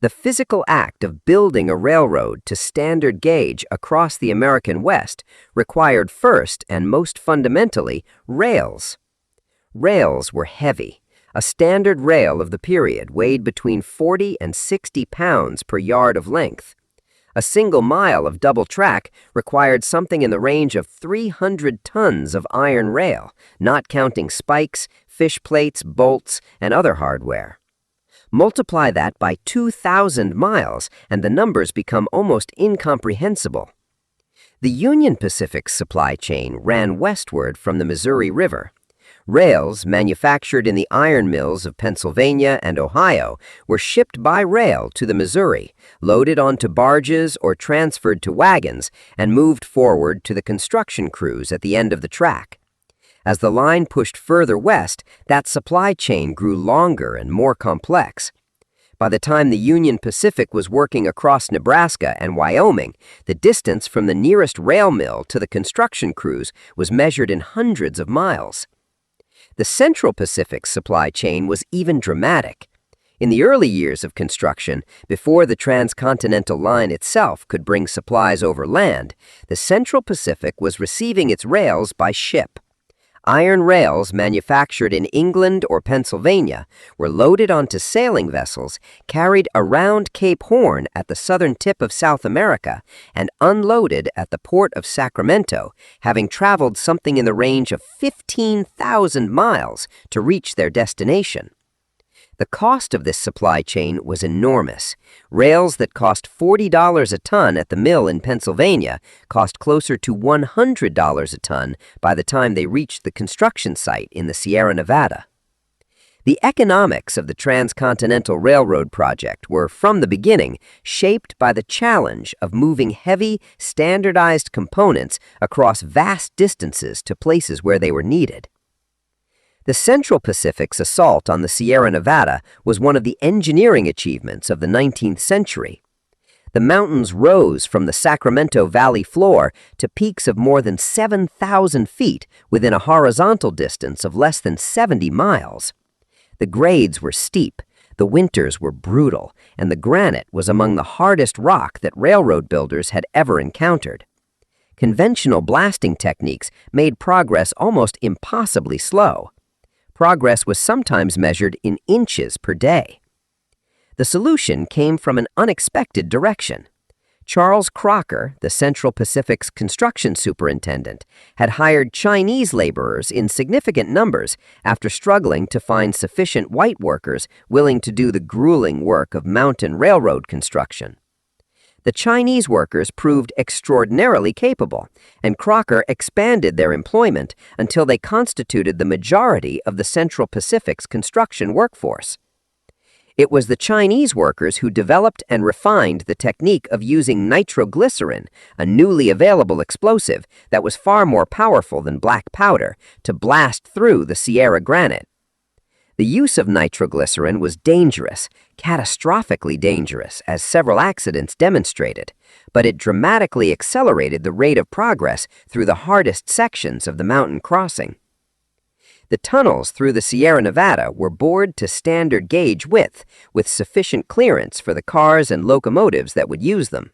The physical act of building a railroad to standard gauge across the American West required first and most fundamentally rails. Rails were heavy. A standard rail of the period weighed between 40 and 60 pounds per yard of length. A single mile of double track required something in the range of 300 tons of iron rail, not counting spikes, fish plates, bolts, and other hardware. Multiply that by 2,000 miles, and the numbers become almost incomprehensible. The Union Pacific's supply chain ran westward from the Missouri River. Rails, manufactured in the iron mills of Pennsylvania and Ohio, were shipped by rail to the Missouri, loaded onto barges or transferred to wagons, and moved forward to the construction crews at the end of the track. As the line pushed further west, that supply chain grew longer and more complex. By the time the Union Pacific was working across Nebraska and Wyoming, the distance from the nearest rail mill to the construction crews was measured in hundreds of miles. The Central Pacific's supply chain was even dramatic. In the early years of construction, before the transcontinental line itself could bring supplies over land, the Central Pacific was receiving its rails by ship. Iron rails manufactured in England or Pennsylvania were loaded onto sailing vessels, carried around Cape Horn at the southern tip of South America, and unloaded at the port of Sacramento, having traveled something in the range of 15,000 miles to reach their destination. The cost of this supply chain was enormous. Rails that cost $40 a ton at the mill in Pennsylvania cost closer to $100 a ton by the time they reached the construction site in the Sierra Nevada. The economics of the Transcontinental Railroad project were, from the beginning, shaped by the challenge of moving heavy, standardized components across vast distances to places where they were needed. The Central Pacific's assault on the Sierra Nevada was one of the engineering achievements of the 19th century. The mountains rose from the Sacramento Valley floor to peaks of more than 7,000 feet within a horizontal distance of less than 70 miles. The grades were steep, the winters were brutal, and the granite was among the hardest rock that railroad builders had ever encountered. Conventional blasting techniques made progress almost impossibly slow. Progress was sometimes measured in inches per day. The solution came from an unexpected direction. Charles Crocker, the Central Pacific's construction superintendent, had hired Chinese laborers in significant numbers after struggling to find sufficient white workers willing to do the grueling work of mountain railroad construction. The Chinese workers proved extraordinarily capable, and Crocker expanded their employment until they constituted the majority of the Central Pacific's construction workforce. It was the Chinese workers who developed and refined the technique of using nitroglycerin, a newly available explosive that was far more powerful than black powder, to blast through the Sierra granite. The use of nitroglycerin was dangerous, catastrophically dangerous, as several accidents demonstrated, but it dramatically accelerated the rate of progress through the hardest sections of the mountain crossing. The tunnels through the Sierra Nevada were bored to standard gauge width, with sufficient clearance for the cars and locomotives that would use them.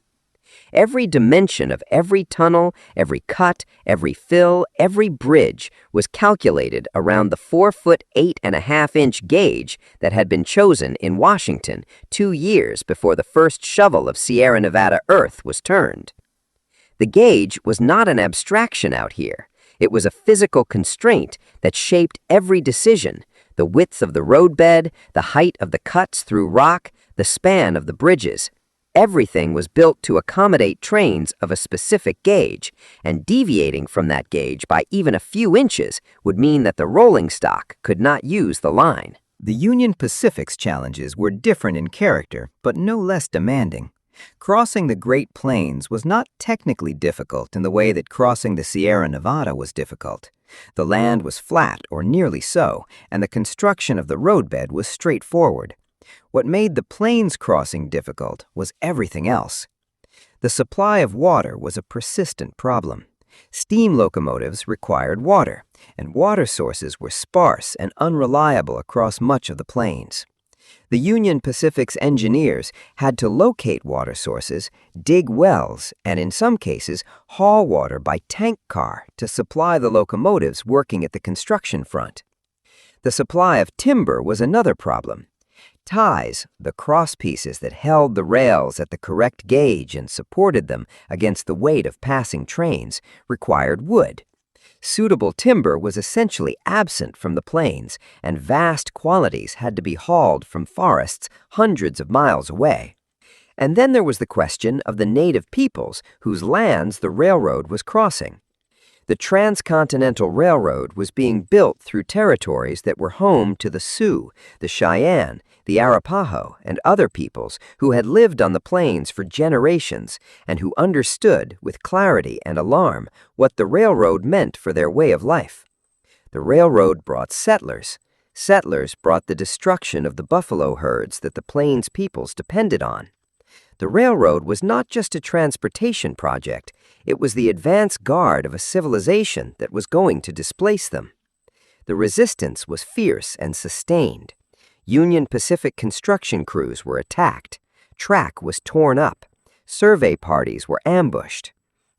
Every dimension of every tunnel, every cut, every fill, every bridge was calculated around the 4-foot 8.5-inch gauge that had been chosen in Washington 2 years before the first shovel of Sierra Nevada earth was turned. The gauge was not an abstraction out here. It was a physical constraint that shaped every decision: the width of the roadbed, the height of the cuts through rock, the span of the bridges. Everything was built to accommodate trains of a specific gauge, and deviating from that gauge by even a few inches would mean that the rolling stock could not use the line. The Union Pacific's challenges were different in character, but no less demanding. Crossing the Great Plains was not technically difficult in the way that crossing the Sierra Nevada was difficult. The land was flat, or nearly so, and the construction of the roadbed was straightforward. What made the plains crossing difficult was everything else. The supply of water was a persistent problem. Steam locomotives required water, and water sources were sparse and unreliable across much of the plains. The Union Pacific's engineers had to locate water sources, dig wells, and in some cases, haul water by tank car to supply the locomotives working at the construction front. The supply of timber was another problem. Ties, the cross pieces that held the rails at the correct gauge and supported them against the weight of passing trains, required wood. Suitable timber was essentially absent from the plains, and vast quantities had to be hauled from forests hundreds of miles away. And then there was the question of the native peoples whose lands the railroad was crossing. The transcontinental railroad was being built through territories that were home to the Sioux, the Cheyenne, the Arapaho, and other peoples who had lived on the plains for generations and who understood with clarity and alarm what the railroad meant for their way of life. The railroad brought settlers. Settlers brought the destruction of the buffalo herds that the plains peoples depended on. The railroad was not just a transportation project, it was the advance guard of a civilization that was going to displace them. The resistance was fierce and sustained. Union Pacific construction crews were attacked. Track was torn up. Survey parties were ambushed.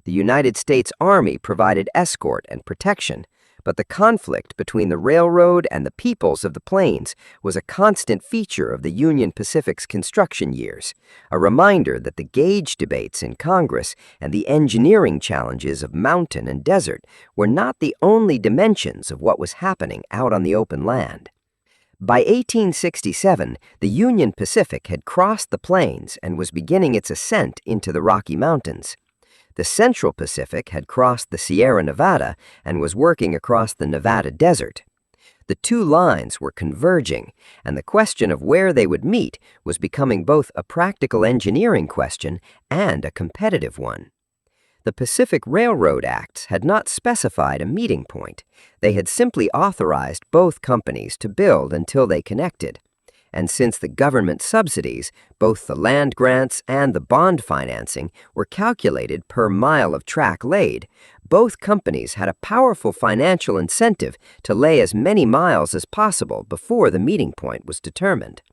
The United States Army provided escort and protection, but the conflict between the railroad and the peoples of the plains was a constant feature of the Union Pacific's construction years, a reminder that the gauge debates in Congress and the engineering challenges of mountain and desert were not the only dimensions of what was happening out on the open land. By 1867, the Union Pacific had crossed the plains and was beginning its ascent into the Rocky Mountains. The Central Pacific had crossed the Sierra Nevada and was working across the Nevada desert. The two lines were converging, and the question of where they would meet was becoming both a practical engineering question and a competitive one. The Pacific Railroad Acts had not specified a meeting point. They had simply authorized both companies to build until they connected. And since the government subsidies, both the land grants and the bond financing, were calculated per mile of track laid, both companies had a powerful financial incentive to lay as many miles as possible before the meeting point was determined.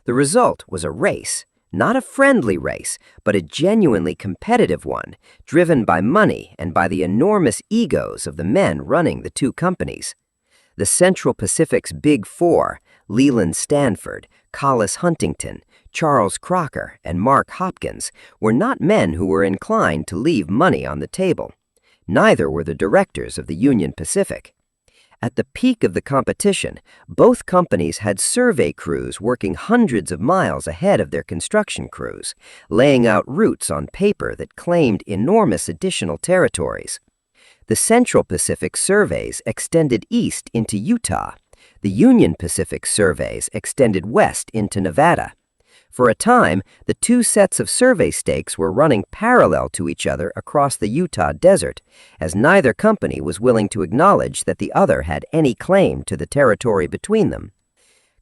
The result was a race, Not a friendly race, but a genuinely competitive one, driven by money and by the enormous egos of the men running the two companies. The Central Pacific's Big Four, Leland Stanford, Collis Huntington, Charles Crocker, and Mark Hopkins, were not men who were inclined to leave money on the table. Neither were the directors of the Union Pacific. At the peak of the competition, both companies had survey crews working hundreds of miles ahead of their construction crews, laying out routes on paper that claimed enormous additional territories. The Central Pacific surveys extended east into Utah. The Union Pacific surveys extended west into Nevada. For a time, the two sets of survey stakes were running parallel to each other across the Utah desert, as neither company was willing to acknowledge that the other had any claim to the territory between them.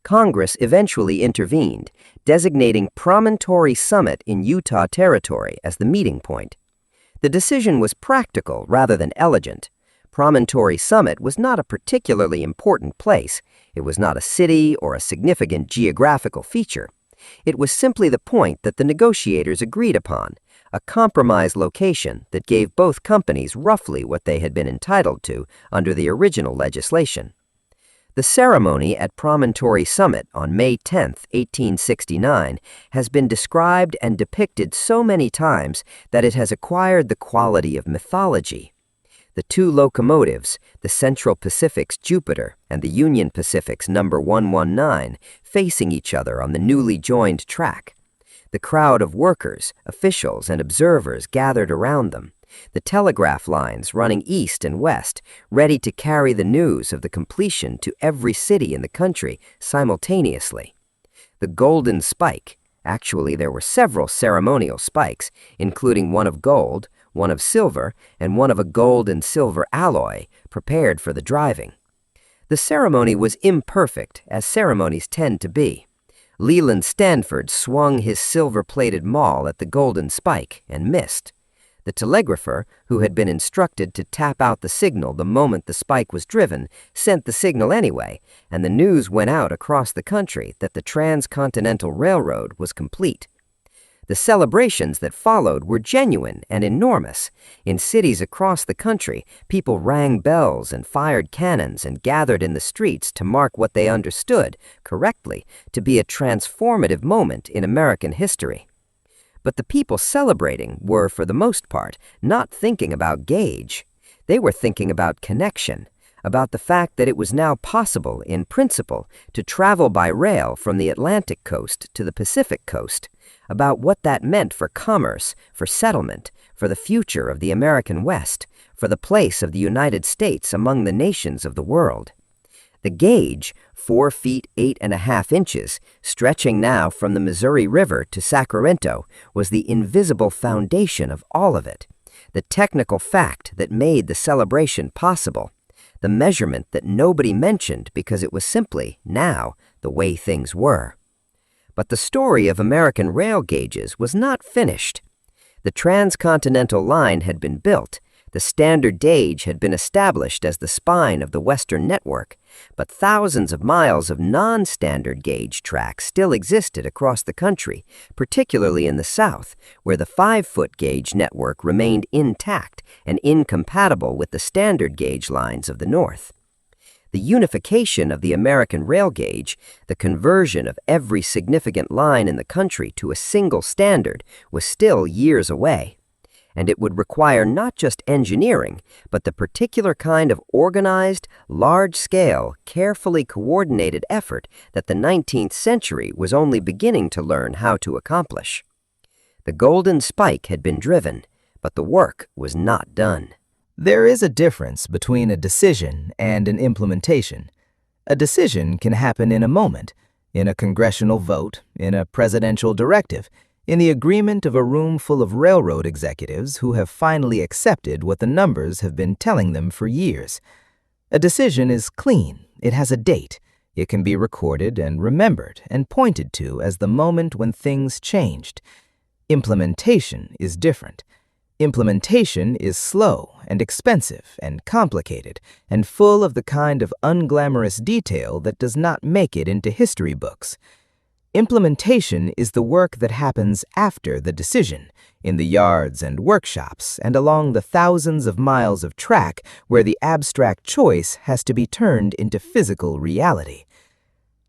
Congress eventually intervened, designating Promontory Summit in Utah Territory as the meeting point. The decision was practical rather than elegant. Promontory Summit was not a particularly important place. It was not a city or a significant geographical feature. It was simply the point that the negotiators agreed upon, a compromise location that gave both companies roughly what they had been entitled to under the original legislation. The ceremony at Promontory Summit on May 10, 1869, has been described and depicted so many times that it has acquired the quality of mythology. The two locomotives, the Central Pacific's Jupiter and the Union Pacific's number 119, facing each other on the newly joined track. The crowd of workers, officials, and observers gathered around them. The telegraph lines running east and west, ready to carry the news of the completion to every city in the country simultaneously. The golden spike, actually there were several ceremonial spikes, including one of gold, one of silver, and one of a gold and silver alloy, prepared for the driving. The ceremony was imperfect, as ceremonies tend to be. Leland Stanford swung his silver-plated maul at the golden spike and missed. The telegrapher, who had been instructed to tap out the signal the moment the spike was driven, sent the signal anyway, and the news went out across the country that the transcontinental railroad was complete. The celebrations that followed were genuine and enormous. In cities across the country, people rang bells and fired cannons and gathered in the streets to mark what they understood, correctly, to be a transformative moment in American history. But the people celebrating were, for the most part, not thinking about gauge. They were thinking about connection, about the fact that it was now possible, in principle, to travel by rail from the Atlantic coast to the Pacific coast, about what that meant for commerce, for settlement, for the future of the American West, for the place of the United States among the nations of the world. The gauge, 4 feet 8.5 inches, stretching now from the Missouri River to Sacramento, was the invisible foundation of all of it, the technical fact that made the celebration possible, the measurement that nobody mentioned because it was simply, now, the way things were. But the story of American rail gauges was not finished. The transcontinental line had been built, the standard gauge had been established as the spine of the Western network, but thousands of miles of non-standard gauge track still existed across the country, particularly in the South, where the 5-foot gauge network remained intact and incompatible with the standard gauge lines of the North. The unification of the American rail gauge, the conversion of every significant line in the country to a single standard, was still years away. And it would require not just engineering, but the particular kind of organized, large-scale, carefully coordinated effort that the 19th century was only beginning to learn how to accomplish. The golden spike had been driven, but the work was not done. There is a difference between a decision and an implementation. A decision can happen in a moment, in a congressional vote, in a presidential directive, in the agreement of a room full of railroad executives who have finally accepted what the numbers have been telling them for years. A decision is clean. It has a date. It can be recorded and remembered and pointed to as the moment when things changed. Implementation is different. Implementation is slow and expensive and complicated and full of the kind of unglamorous detail that does not make it into history books. Implementation is the work that happens after the decision, in the yards and workshops, and along the thousands of miles of track where the abstract choice has to be turned into physical reality.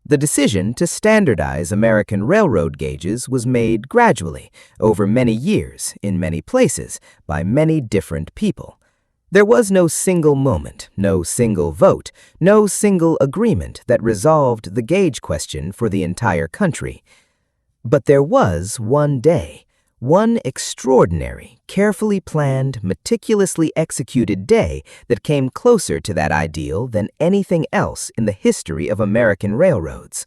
The decision to standardize American railroad gauges was made gradually, over many years, in many places, by many different people. There was no single moment, no single vote, no single agreement that resolved the gauge question for the entire country. But there was one day, one extraordinary, carefully planned, meticulously executed day that came closer to that ideal than anything else in the history of American railroads.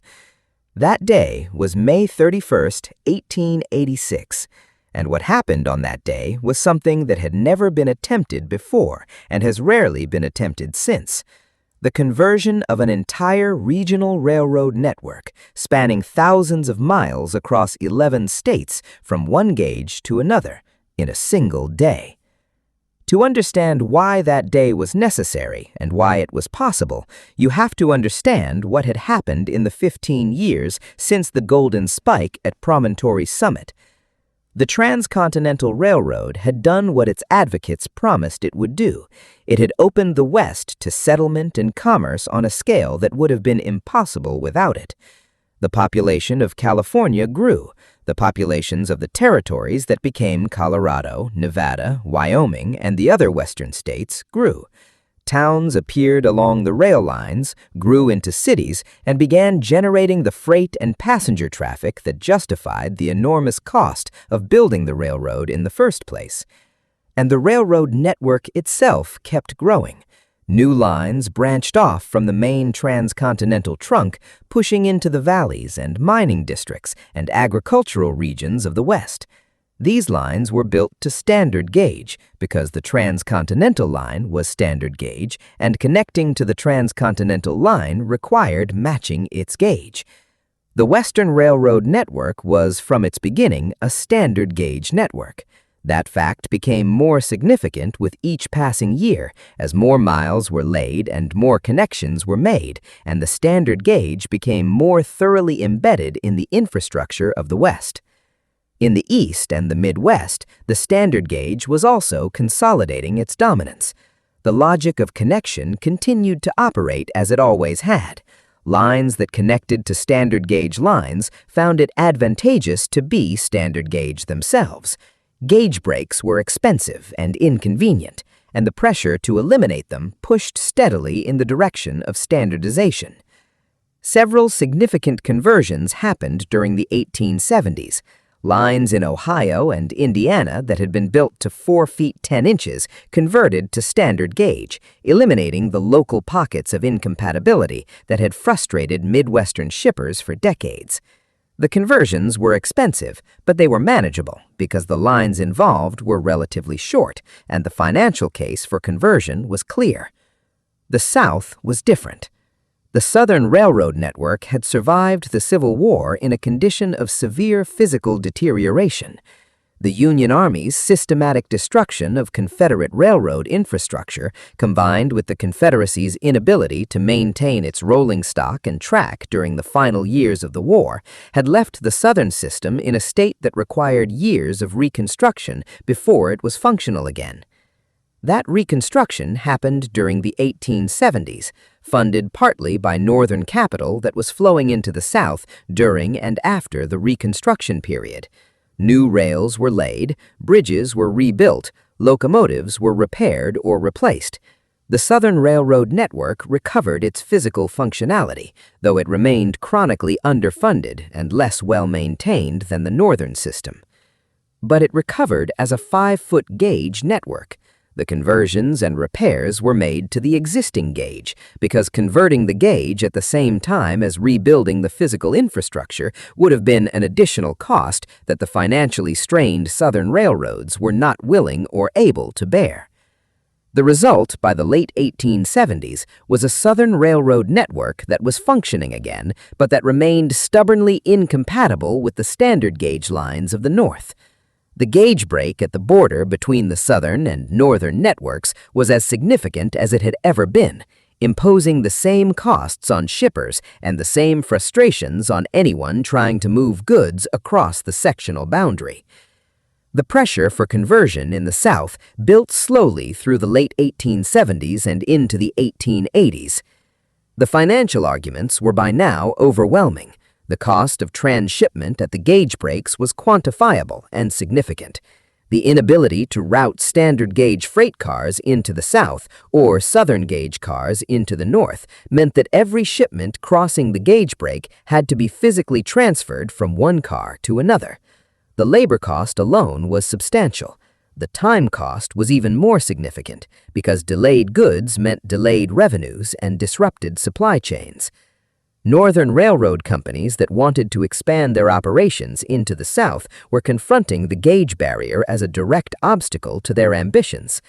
That day was May 31st, 1886. And what happened on that day was something that had never been attempted before and has rarely been attempted since. The conversion of an entire regional railroad network spanning thousands of miles across 11 states from one gauge to another in a single day. To understand why that day was necessary and why it was possible, you have to understand what had happened in the 15 years since the Golden Spike at Promontory Summit. The Transcontinental Railroad had done what its advocates promised it would do. It had opened the West to settlement and commerce on a scale that would have been impossible without it. The population of California grew. The populations of the territories that became Colorado, Nevada, Wyoming, and the other western states grew. Towns appeared along the rail lines, grew into cities, and began generating the freight and passenger traffic that justified the enormous cost of building the railroad in the first place. And the railroad network itself kept growing. New lines branched off from the main transcontinental trunk, pushing into the valleys and mining districts and agricultural regions of the West. These lines were built to standard gauge because the transcontinental line was standard gauge, and connecting to the transcontinental line required matching its gauge. The Western Railroad network was, from its beginning, a standard gauge network. That fact became more significant with each passing year as more miles were laid and more connections were made, and the standard gauge became more thoroughly embedded in the infrastructure of the West. In the East and the Midwest, the standard gauge was also consolidating its dominance. The logic of connection continued to operate as it always had. Lines that connected to standard gauge lines found it advantageous to be standard gauge themselves. Gauge breaks were expensive and inconvenient, and the pressure to eliminate them pushed steadily in the direction of standardization. Several significant conversions happened during the 1870s. Lines in Ohio and Indiana that had been built to 4 feet 10 inches converted to standard gauge, eliminating the local pockets of incompatibility that had frustrated Midwestern shippers for decades. The conversions were expensive, but they were manageable because the lines involved were relatively short and the financial case for conversion was clear. The South was different. The Southern Railroad network had survived the Civil War in a condition of severe physical deterioration. The Union Army's systematic destruction of Confederate railroad infrastructure, combined with the Confederacy's inability to maintain its rolling stock and track during the final years of the war, had left the Southern system in a state that required years of reconstruction before it was functional again. That reconstruction happened during the 1870s, funded partly by Northern capital that was flowing into the South during and after the Reconstruction period. New rails were laid, bridges were rebuilt, locomotives were repaired or replaced. The Southern Railroad network recovered its physical functionality, though it remained chronically underfunded and less well-maintained than the Northern system. But it recovered as a 5-foot gauge network. The conversions and repairs were made to the existing gauge because converting the gauge at the same time as rebuilding the physical infrastructure would have been an additional cost that the financially strained Southern railroads were not willing or able to bear. The result by the late 1870s was a Southern Railroad network that was functioning again, but that remained stubbornly incompatible with the standard gauge lines of the North. The gauge break at the border between the Southern and Northern networks was as significant as it had ever been. imposing the same costs on shippers and the same frustrations on anyone trying to move goods across the sectional boundary. The pressure for conversion in the South built slowly through the late 1870s and into the 1880s. The financial arguments were by now overwhelming. The cost of transshipment at the gauge breaks was quantifiable and significant. The inability to route standard gauge freight cars into the South or southern gauge cars into the North meant that every shipment crossing the gauge break had to be physically transferred from one car to another. The labor cost alone was substantial. The time cost was even more significant because delayed goods meant delayed revenues and disrupted supply chains. Northern railroad companies that wanted to expand their operations into the South were confronting the gauge barrier as a direct obstacle to their ambitions.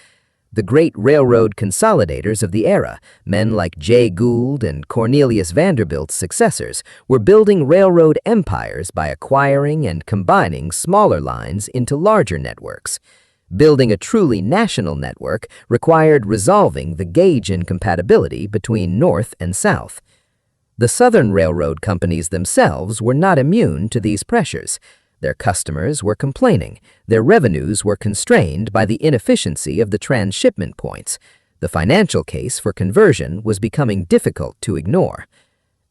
The great railroad consolidators of the era, men like Jay Gould and Cornelius Vanderbilt's successors, were building railroad empires by acquiring and combining smaller lines into larger networks. Building a truly national network required resolving the gauge incompatibility between North and South. The Southern railroad companies themselves were not immune to these pressures. Their customers were complaining. Their revenues were constrained by the inefficiency of the transshipment points. The financial case for conversion was becoming difficult to ignore.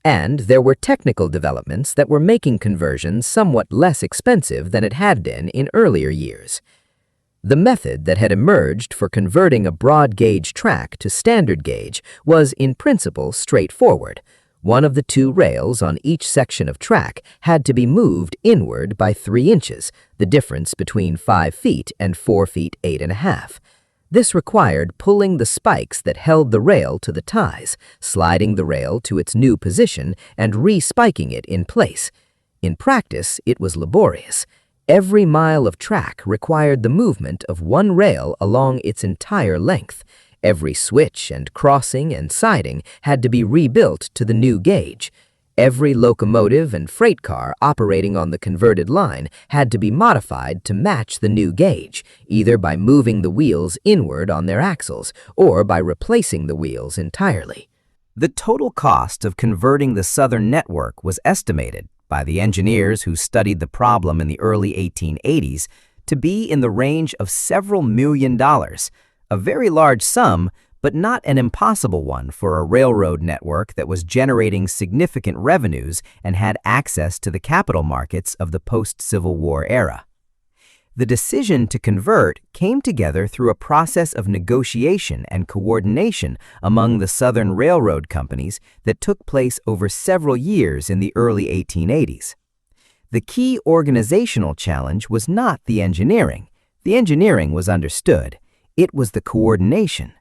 And there were technical developments that were making conversion somewhat less expensive than it had been in earlier years. The method that had emerged for converting a broad gauge track to standard gauge was in principle straightforward. One of the two rails on each section of track had to be moved inward by 3 inches, the difference between 5 feet and 4 feet 8.5. This required pulling the spikes that held the rail to the ties, sliding the rail to its new position, and re-spiking it in place. In practice, it was laborious. Every mile of track required the movement of one rail along its entire length. Every switch and crossing and siding had to be rebuilt to the new gauge. Every locomotive and freight car operating on the converted line had to be modified to match the new gauge, either by moving the wheels inward on their axles or by replacing the wheels entirely. The total cost of converting the Southern network was estimated by the engineers who studied the problem in the early 1880s to be in the range of several $million. A very large sum, but not an impossible one for a railroad network that was generating significant revenues and had access to the capital markets of the post-Civil War era. The decision to convert came together through a process of negotiation and coordination among the Southern railroad companies that took place over several years in the early 1880s. The key organizational challenge was not the engineering. The engineering was understood. It was the coordination.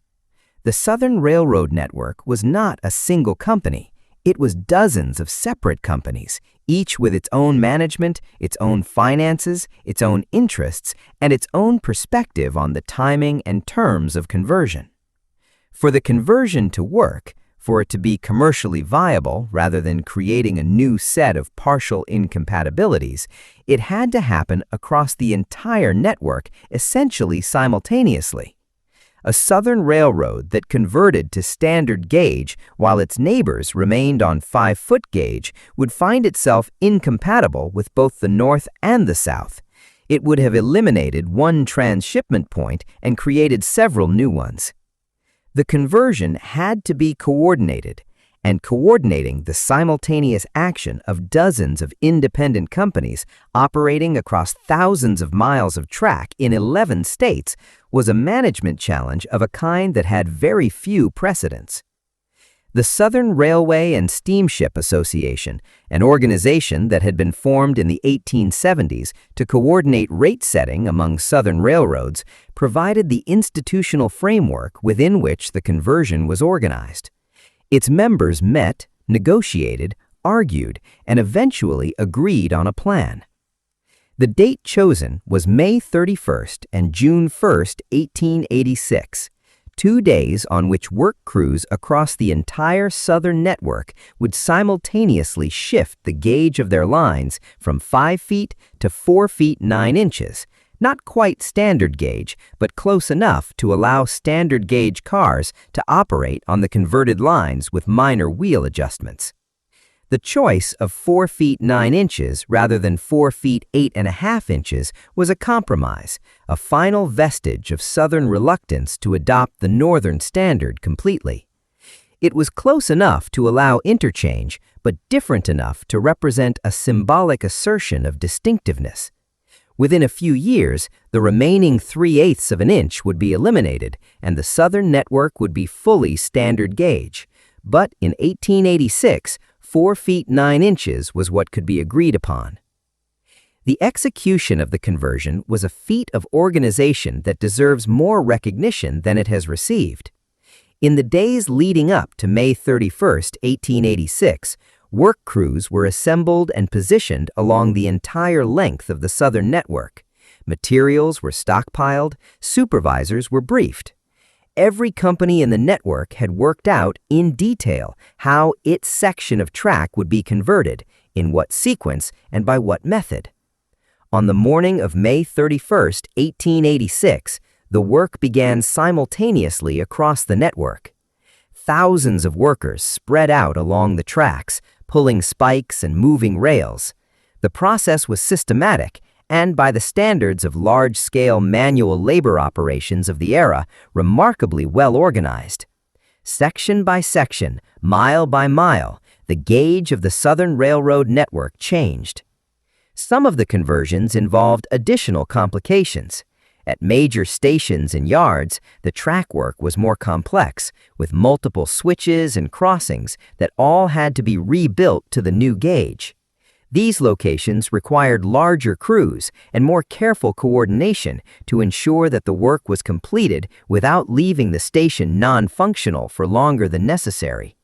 The Southern Railroad Network was not a single company. It was dozens of separate companies, each with its own management, its own finances, its own interests, and its own perspective on the timing and terms of conversion. For the conversion to work, for it to be commercially viable rather than creating a new set of partial incompatibilities, it had to happen across the entire network essentially simultaneously. A Southern railroad that converted to standard gauge while its neighbors remained on 5-foot gauge would find itself incompatible with both the North and the South. It would have eliminated one transshipment point and created several new ones. The conversion had to be coordinated, and coordinating the simultaneous action of dozens of independent companies operating across thousands of miles of track in 11 states was a management challenge of a kind that had very few precedents. The Southern Railway and Steamship Association, an organization that had been formed in the 1870s to coordinate rate setting among Southern railroads, provided the institutional framework within which the conversion was organized. Its members met, negotiated, argued, and eventually agreed on a plan. The date chosen was May 31st and June 1st, 1886. 2 days on which work crews across the entire Southern network would simultaneously shift the gauge of their lines from 5 feet to 4 feet 9 inches, Not quite standard gauge, but close enough to allow standard gauge cars to operate on the converted lines with minor wheel adjustments. The choice of 4 feet 9 inches rather than 4 feet 8.5 inches was a compromise, a final vestige of Southern reluctance to adopt the Northern standard completely. It was close enough to allow interchange, but different enough to represent a symbolic assertion of distinctiveness. Within a few years, the remaining 3/8 of an inch would be eliminated, and the Southern network would be fully standard gauge. But in 1886, 4 feet 9 inches was what could be agreed upon. The execution of the conversion was a feat of organization that deserves more recognition than it has received. In the days leading up to May 31, 1886, work crews were assembled and positioned along the entire length of the Southern network. Materials were stockpiled, supervisors were briefed. Every company in the network had worked out in detail how its section of track would be converted, in what sequence, and by what method. On the morning of May 31, 1886, the work began simultaneously across the network. Thousands of workers spread out along the tracks, pulling spikes and moving rails. The process was systematic and, by the standards of large-scale manual labor operations of the era, remarkably well organized. Section by section, mile by mile, the gauge of the Southern Railroad network changed. Some of the conversions involved additional complications. At major stations and yards, the track work was more complex, with multiple switches and crossings that all had to be rebuilt to the new gauge. These locations required larger crews and more careful coordination to ensure that the work was completed without leaving the station non-functional for longer than necessary.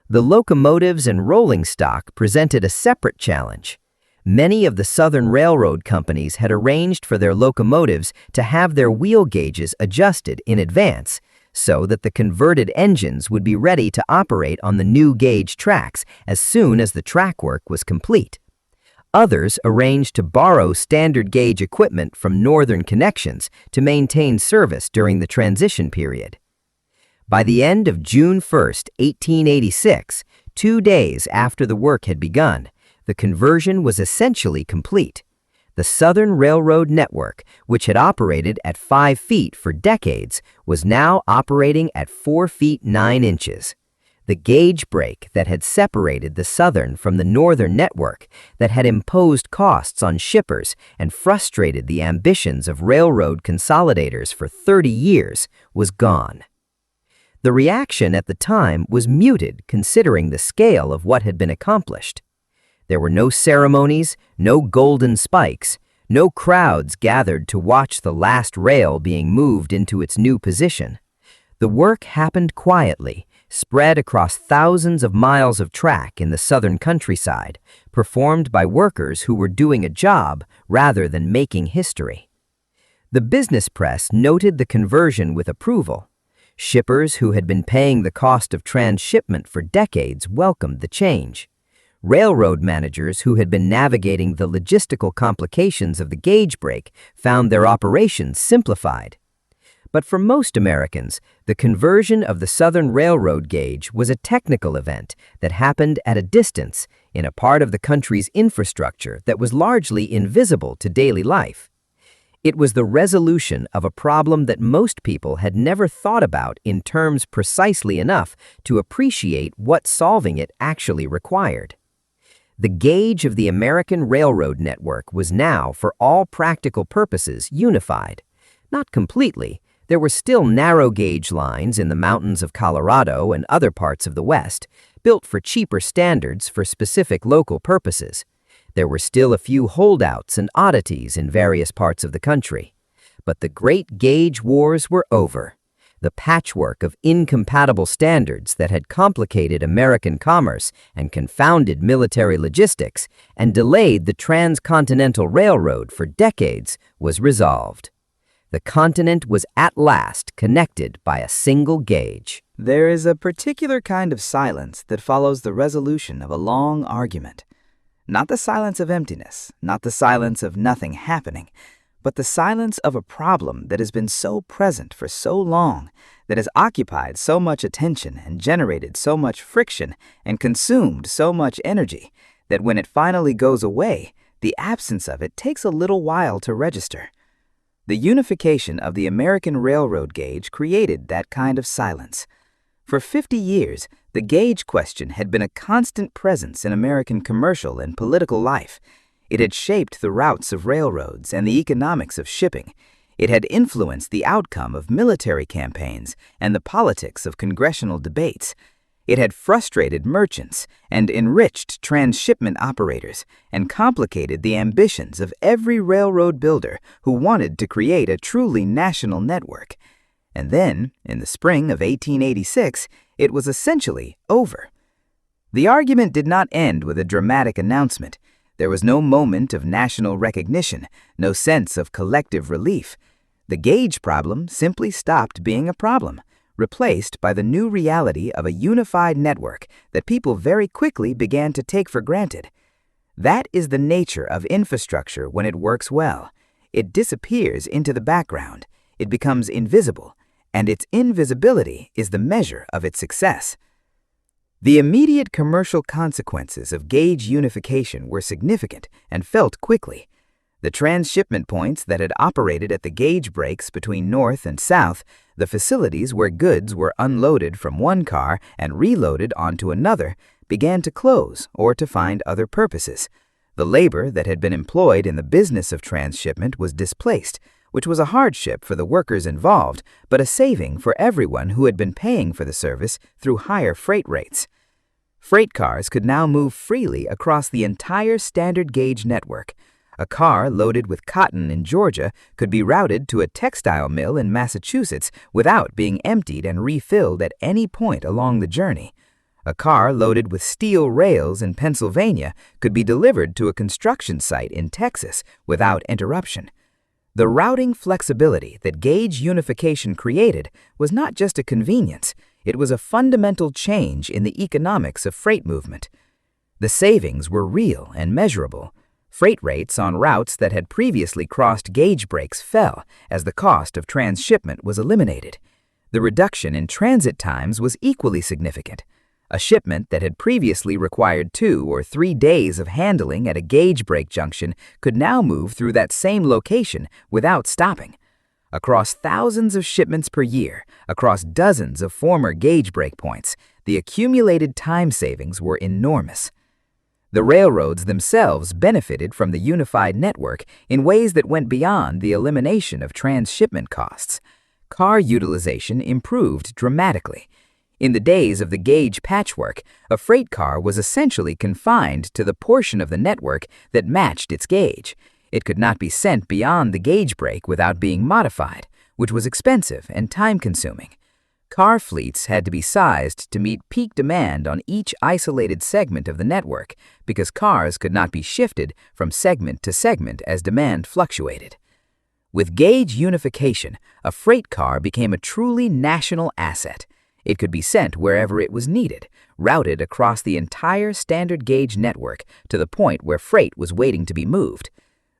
The locomotives and rolling stock presented a separate challenge. Many of the Southern Railroad companies had arranged for their locomotives to have their wheel gauges adjusted in advance so that the converted engines would be ready to operate on the new gauge tracks as soon as the track work was complete. Others arranged to borrow standard gauge equipment from Northern connections to maintain service during the transition period. By the end of June 1, 1886, 2 days after the work had begun, the conversion was essentially complete. The Southern Railroad network, which had operated at 5 feet for decades, was now operating at 4 feet 9 inches. The gauge break that had separated the Southern from the Northern network, that had imposed costs on shippers and frustrated the ambitions of railroad consolidators for 30 years, was gone. The reaction at the time was muted considering the scale of what had been accomplished. There were no ceremonies, no golden spikes, no crowds gathered to watch the last rail being moved into its new position. The work happened quietly, spread across thousands of miles of track in the Southern countryside, performed by workers who were doing a job rather than making history. The business press noted the conversion with approval. Shippers who had been paying the cost of transshipment for decades welcomed the change. Railroad managers who had been navigating the logistical complications of the gauge break found their operations simplified. But for most Americans, the conversion of the Southern Railroad gauge was a technical event that happened at a distance in a part of the country's infrastructure that was largely invisible to daily life. It was the resolution of a problem that most people had never thought about in terms precisely enough to appreciate what solving it actually required. The gauge of the American railroad network was now, for all practical purposes, unified. Not completely. There were still narrow gauge lines in the mountains of Colorado and other parts of the West, built for cheaper standards for specific local purposes. There were still a few holdouts and oddities in various parts of the country. But the great gauge wars were over. The patchwork of incompatible standards that had complicated American commerce and confounded military logistics and delayed the transcontinental railroad for decades was resolved. The continent was at last connected by a single gauge. There is a particular kind of silence that follows the resolution of a long argument. Not the silence of emptiness, not the silence of nothing happening, but the silence of a problem that has been so present for so long, that has occupied so much attention and generated so much friction and consumed so much energy, that when it finally goes away, the absence of it takes a little while to register. The unification of the American railroad gauge created that kind of silence. For 50 years, the gauge question had been a constant presence in American commercial and political life. It had shaped the routes of railroads and the economics of shipping. It had influenced the outcome of military campaigns and the politics of congressional debates. It had frustrated merchants and enriched transshipment operators and complicated the ambitions of every railroad builder who wanted to create a truly national network. And then, in the spring of 1886, it was essentially over. The argument did not end with a dramatic announcement. There was no moment of national recognition, no sense of collective relief. The gauge problem simply stopped being a problem, replaced by the new reality of a unified network that people very quickly began to take for granted. That is the nature of infrastructure when it works well. It disappears into the background, it becomes invisible, and its invisibility is the measure of its success. The immediate commercial consequences of gauge unification were significant and felt quickly. The transshipment points that had operated at the gauge breaks between North and South, the facilities where goods were unloaded from one car and reloaded onto another, began to close or to find other purposes. The labor that had been employed in the business of transshipment was displaced, which was a hardship for the workers involved, but a saving for everyone who had been paying for the service through higher freight rates. Freight cars could now move freely across the entire standard gauge network. A car loaded with cotton in Georgia could be routed to a textile mill in Massachusetts without being emptied and refilled at any point along the journey. A car loaded with steel rails in Pennsylvania could be delivered to a construction site in Texas without interruption. The routing flexibility that gauge unification created was not just a convenience, it was a fundamental change in the economics of freight movement. The savings were real and measurable. Freight rates on routes that had previously crossed gauge breaks fell as the cost of transshipment was eliminated. The reduction in transit times was equally significant. A shipment that had previously required 2 or 3 days of handling at a gauge break junction could now move through that same location without stopping. Across thousands of shipments per year, across dozens of former gauge break points, the accumulated time savings were enormous. The railroads themselves benefited from the unified network in ways that went beyond the elimination of transshipment costs. Car utilization improved dramatically. In the days of the gauge patchwork, a freight car was essentially confined to the portion of the network that matched its gauge. It could not be sent beyond the gauge break without being modified, which was expensive and time-consuming. Car fleets had to be sized to meet peak demand on each isolated segment of the network because cars could not be shifted from segment to segment as demand fluctuated. With gauge unification, a freight car became a truly national asset. It could be sent wherever it was needed, routed across the entire standard gauge network to the point where freight was waiting to be moved.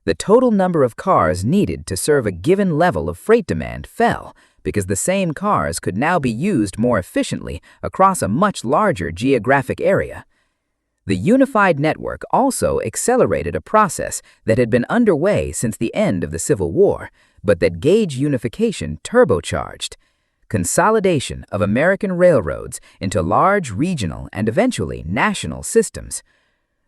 The total number of cars needed to serve a given level of freight demand fell because the same cars could now be used more efficiently across a much larger geographic area. The unified network also accelerated a process that had been underway since the end of the Civil War, but that gauge unification turbocharged. Consolidation of American railroads into large regional and eventually national systems.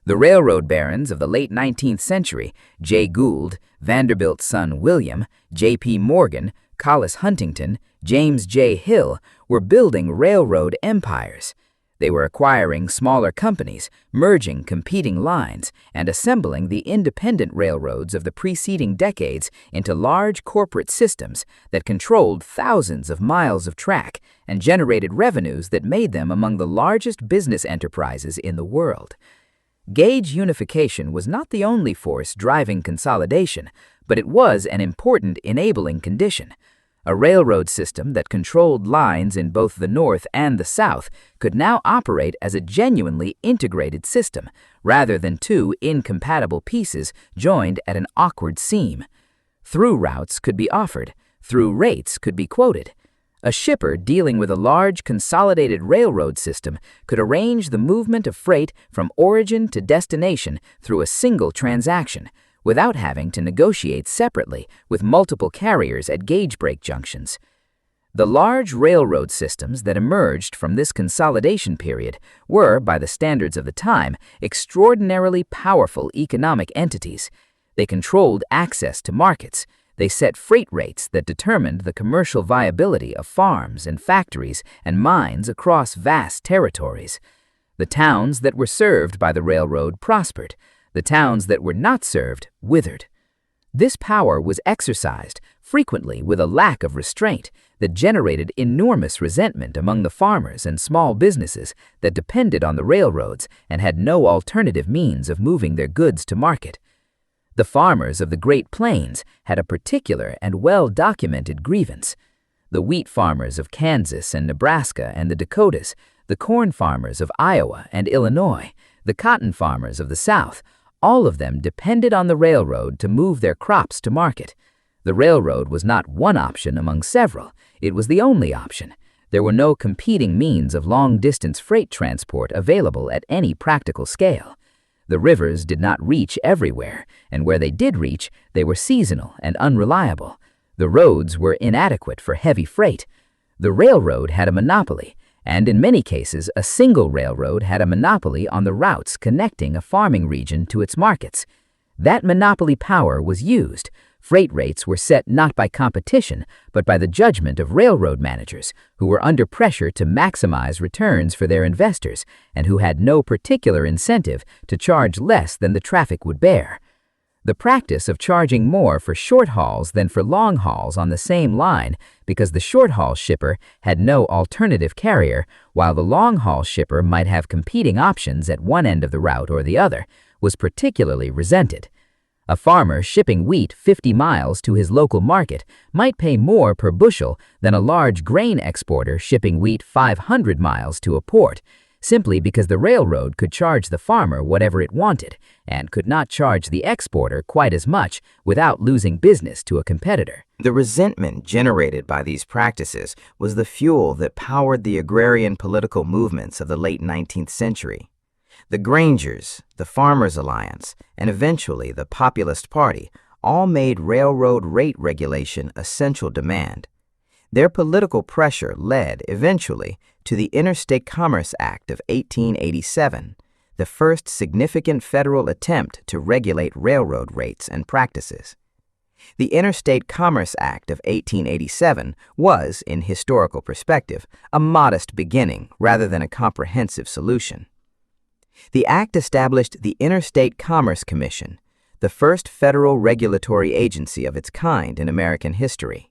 The railroad barons of the late 19th century, Jay Gould, Vanderbilt's son William, J.P. Morgan, Collis Huntington, James J. Hill, were building railroad empires. They were acquiring smaller companies, merging competing lines, and assembling the independent railroads of the preceding decades into large corporate systems that controlled thousands of miles of track and generated revenues that made them among the largest business enterprises in the world. Gauge unification was not the only force driving consolidation, but it was an important enabling condition. A railroad system that controlled lines in both the North and the South could now operate as a genuinely integrated system, rather than two incompatible pieces joined at an awkward seam. Through routes could be offered, through rates could be quoted. A shipper dealing with a large consolidated railroad system could arrange the movement of freight from origin to destination through a single transaction, without having to negotiate separately with multiple carriers at gauge break junctions. The large railroad systems that emerged from this consolidation period were, by the standards of the time, extraordinarily powerful economic entities. They controlled access to markets. They set freight rates that determined the commercial viability of farms and factories and mines across vast territories. The towns that were served by the railroad prospered. The towns that were not served withered. This power was exercised, frequently with a lack of restraint, that generated enormous resentment among the farmers and small businesses that depended on the railroads and had no alternative means of moving their goods to market. The farmers of the Great Plains had a particular and well-documented grievance. The wheat farmers of Kansas and Nebraska and the Dakotas, the corn farmers of Iowa and Illinois, the cotton farmers of the South, all of them depended on the railroad to move their crops to market. The railroad was not one option among several. It was the only option. There were no competing means of long-distance freight transport available at any practical scale. The rivers did not reach everywhere, and where they did reach, they were seasonal and unreliable. The roads were inadequate for heavy freight. The railroad had a monopoly, and in many cases a single railroad had a monopoly on the routes connecting a farming region to its markets. That monopoly power was used. Freight rates were set not by competition, but by the judgment of railroad managers, who were under pressure to maximize returns for their investors and who had no particular incentive to charge less than the traffic would bear. The practice of charging more for short hauls than for long hauls on the same line, because the short-haul shipper had no alternative carrier, while the long-haul shipper might have competing options at one end of the route or the other, was particularly resented. A farmer shipping wheat 50 miles to his local market might pay more per bushel than a large grain exporter shipping wheat 500 miles to a port, simply because the railroad could charge the farmer whatever it wanted and could not charge the exporter quite as much without losing business to a competitor. The resentment generated by these practices was the fuel that powered the agrarian political movements of the late 19th century. The Grangers, the Farmers' Alliance, and eventually the Populist Party all made railroad rate regulation a central demand. Their political pressure led, eventually, to the Interstate Commerce Act of 1887, the first significant federal attempt to regulate railroad rates and practices. The Interstate Commerce Act of 1887 was, in historical perspective, a modest beginning rather than a comprehensive solution. The act established the Interstate Commerce Commission, the first federal regulatory agency of its kind in American history.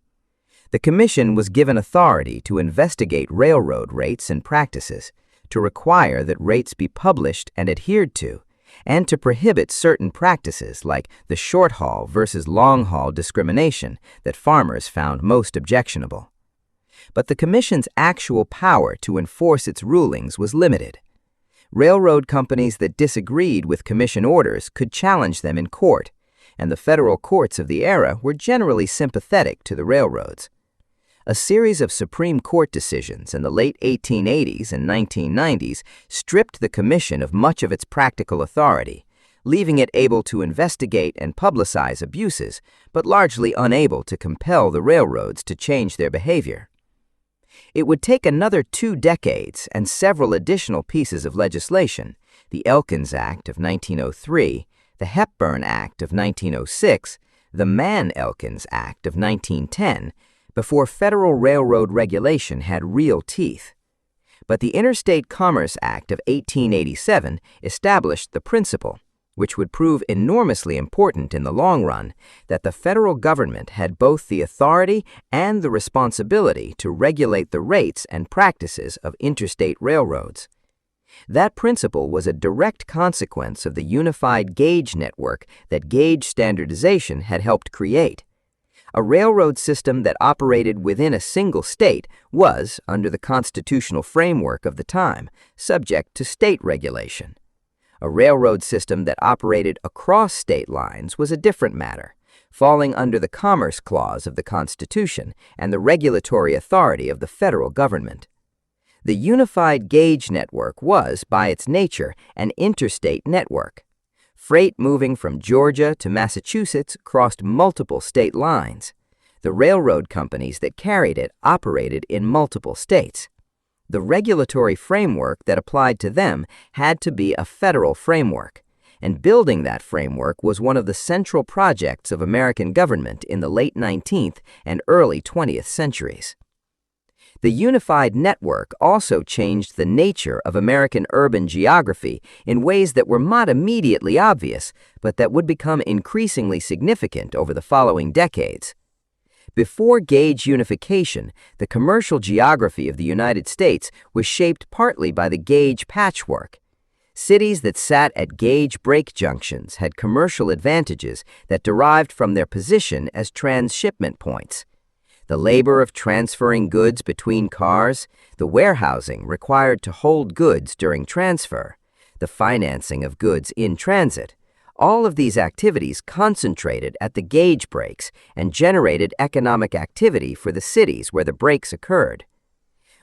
The commission was given authority to investigate railroad rates and practices, to require that rates be published and adhered to, and to prohibit certain practices like the short-haul versus long-haul discrimination that farmers found most objectionable. But the commission's actual power to enforce its rulings was limited. Railroad companies that disagreed with commission orders could challenge them in court, and the federal courts of the era were generally sympathetic to the railroads. A series of Supreme Court decisions in the late 1880s and 1990s stripped the commission of much of its practical authority, leaving it able to investigate and publicize abuses, but largely unable to compel the railroads to change their behavior. It would take another 2 decades and several additional pieces of legislation, the Elkins Act of 1903, the Hepburn Act of 1906, the Mann-Elkins Act of 1910, before federal railroad regulation had real teeth. But the Interstate Commerce Act of 1887 established the principle, which would prove enormously important in the long run, that the federal government had both the authority and the responsibility to regulate the rates and practices of interstate railroads. That principle was a direct consequence of the unified gauge network that gauge standardization had helped create. A railroad system that operated within a single state was, under the constitutional framework of the time, subject to state regulation. A railroad system that operated across state lines was a different matter, falling under the Commerce Clause of the Constitution and the regulatory authority of the federal government. The Unified Gauge Network was, by its nature, an interstate network. Freight moving from Georgia to Massachusetts crossed multiple state lines. The railroad companies that carried it operated in multiple states. The regulatory framework that applied to them had to be a federal framework, and building that framework was one of the central projects of American government in the late 19th and early 20th centuries. The unified network also changed the nature of American urban geography in ways that were not immediately obvious, but that would become increasingly significant over the following decades. Before gauge unification, the commercial geography of the United States was shaped partly by the gauge patchwork. Cities that sat at gauge break junctions had commercial advantages that derived from their position as transshipment points. The labor of transferring goods between cars, the warehousing required to hold goods during transfer, the financing of goods in transit, all of these activities concentrated at the gauge breaks and generated economic activity for the cities where the breaks occurred.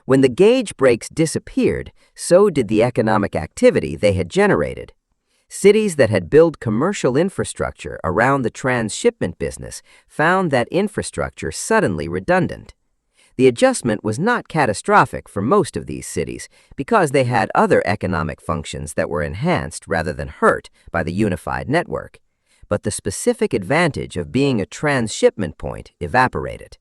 When the gauge breaks disappeared, so did the economic activity they had generated. Cities that had built commercial infrastructure around the transshipment business found that infrastructure suddenly redundant. The adjustment was not catastrophic for most of these cities because they had other economic functions that were enhanced rather than hurt by the unified network, but the specific advantage of being a transshipment point evaporated.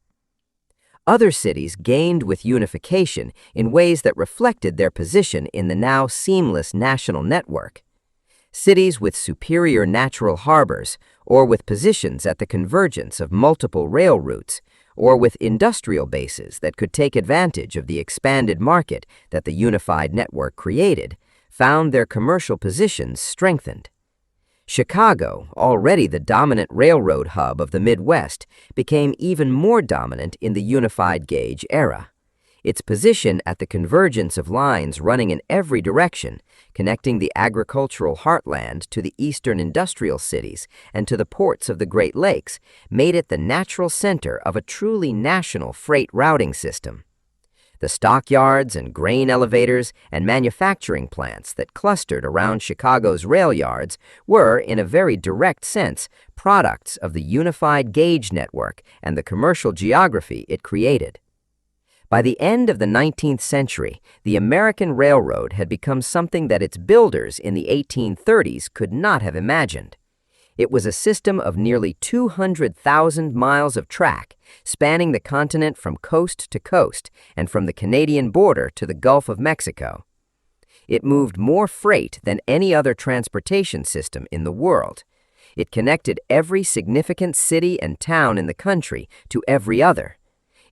Other cities gained with unification in ways that reflected their position in the now seamless national network. Cities with superior natural harbors, or with positions at the convergence of multiple rail routes, or with industrial bases that could take advantage of the expanded market that the unified network created, found their commercial positions strengthened. Chicago, already the dominant railroad hub of the Midwest, became even more dominant in the unified gauge era. Its position at the convergence of lines running in every direction, connecting the agricultural heartland to the eastern industrial cities and to the ports of the Great Lakes, made it the natural center of a truly national freight routing system. The stockyards and grain elevators and manufacturing plants that clustered around Chicago's rail yards were, in a very direct sense, products of the unified gauge network and the commercial geography it created. By the end of the 19th century, the American railroad had become something that its builders in the 1830s could not have imagined. It was a system of nearly 200,000 miles of track, spanning the continent from coast to coast and from the Canadian border to the Gulf of Mexico. It moved more freight than any other transportation system in the world. It connected every significant city and town in the country to every other.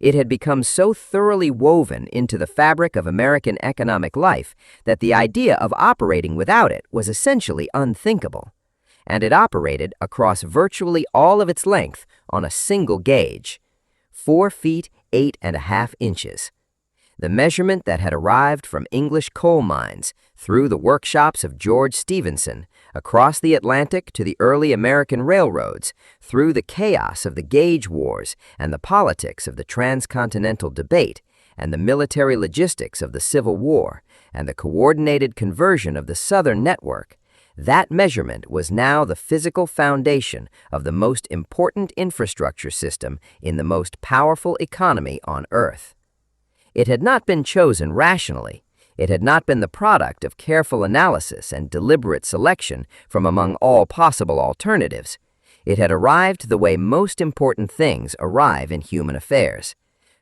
It had become so thoroughly woven into the fabric of American economic life that the idea of operating without it was essentially unthinkable. And it operated across virtually all of its length on a single gauge, 4 feet 8.5 inches. The measurement that had arrived from English coal mines, through the workshops of George Stephenson, across the Atlantic to the early American railroads, through the chaos of the gauge wars and the politics of the transcontinental debate, and the military logistics of the Civil War, and the coordinated conversion of the Southern network, that measurement was now the physical foundation of the most important infrastructure system in the most powerful economy on Earth. It had not been chosen rationally. It had not been the product of careful analysis and deliberate selection from among all possible alternatives. It had arrived the way most important things arrive in human affairs,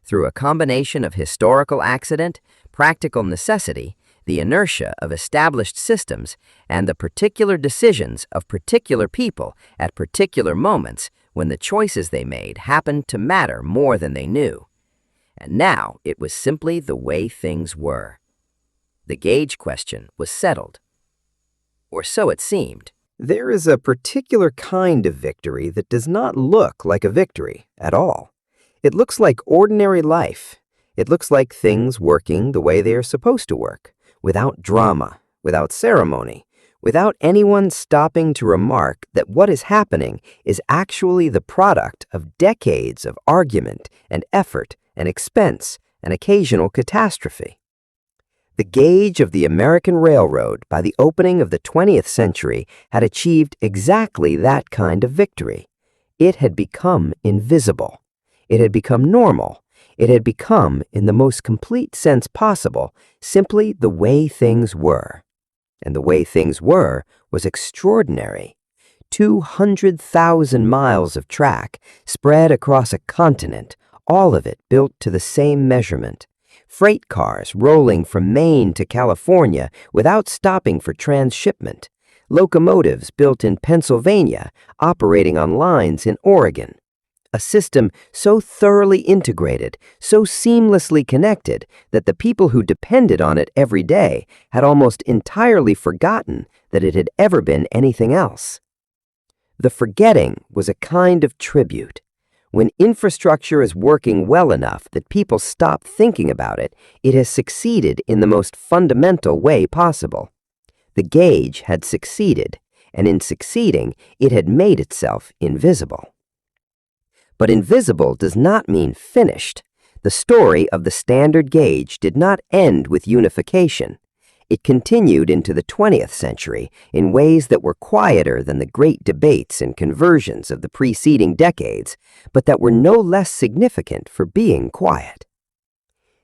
through a combination of historical accident, practical necessity, the inertia of established systems, and the particular decisions of particular people at particular moments when the choices they made happened to matter more than they knew. And now it was simply the way things were. The gauge question was settled. Or so it seemed. There is a particular kind of victory that does not look like a victory at all. It looks like ordinary life. It looks like things working the way they are supposed to work, without drama, without ceremony, without anyone stopping to remark that what is happening is actually the product of decades of argument and effort and expense and occasional catastrophe. The gauge of the American Railroad by the opening of the 20th century had achieved exactly that kind of victory. It had become invisible. It had become normal. It had become, in the most complete sense possible, simply the way things were. And the way things were was extraordinary. 200,000 miles of track spread across a continent, all of it built to the same measurement. Freight cars rolling from Maine to California without stopping for transshipment. Locomotives built in Pennsylvania operating on lines in Oregon. A system so thoroughly integrated, so seamlessly connected that the people who depended on it every day had almost entirely forgotten that it had ever been anything else. The forgetting was a kind of tribute. When infrastructure is working well enough that people stop thinking about it, it has succeeded in the most fundamental way possible. The gauge had succeeded, and in succeeding, it had made itself invisible. But invisible does not mean finished. The story of the standard gauge did not end with unification. It continued into the 20th century in ways that were quieter than the great debates and conversions of the preceding decades, but that were no less significant for being quiet.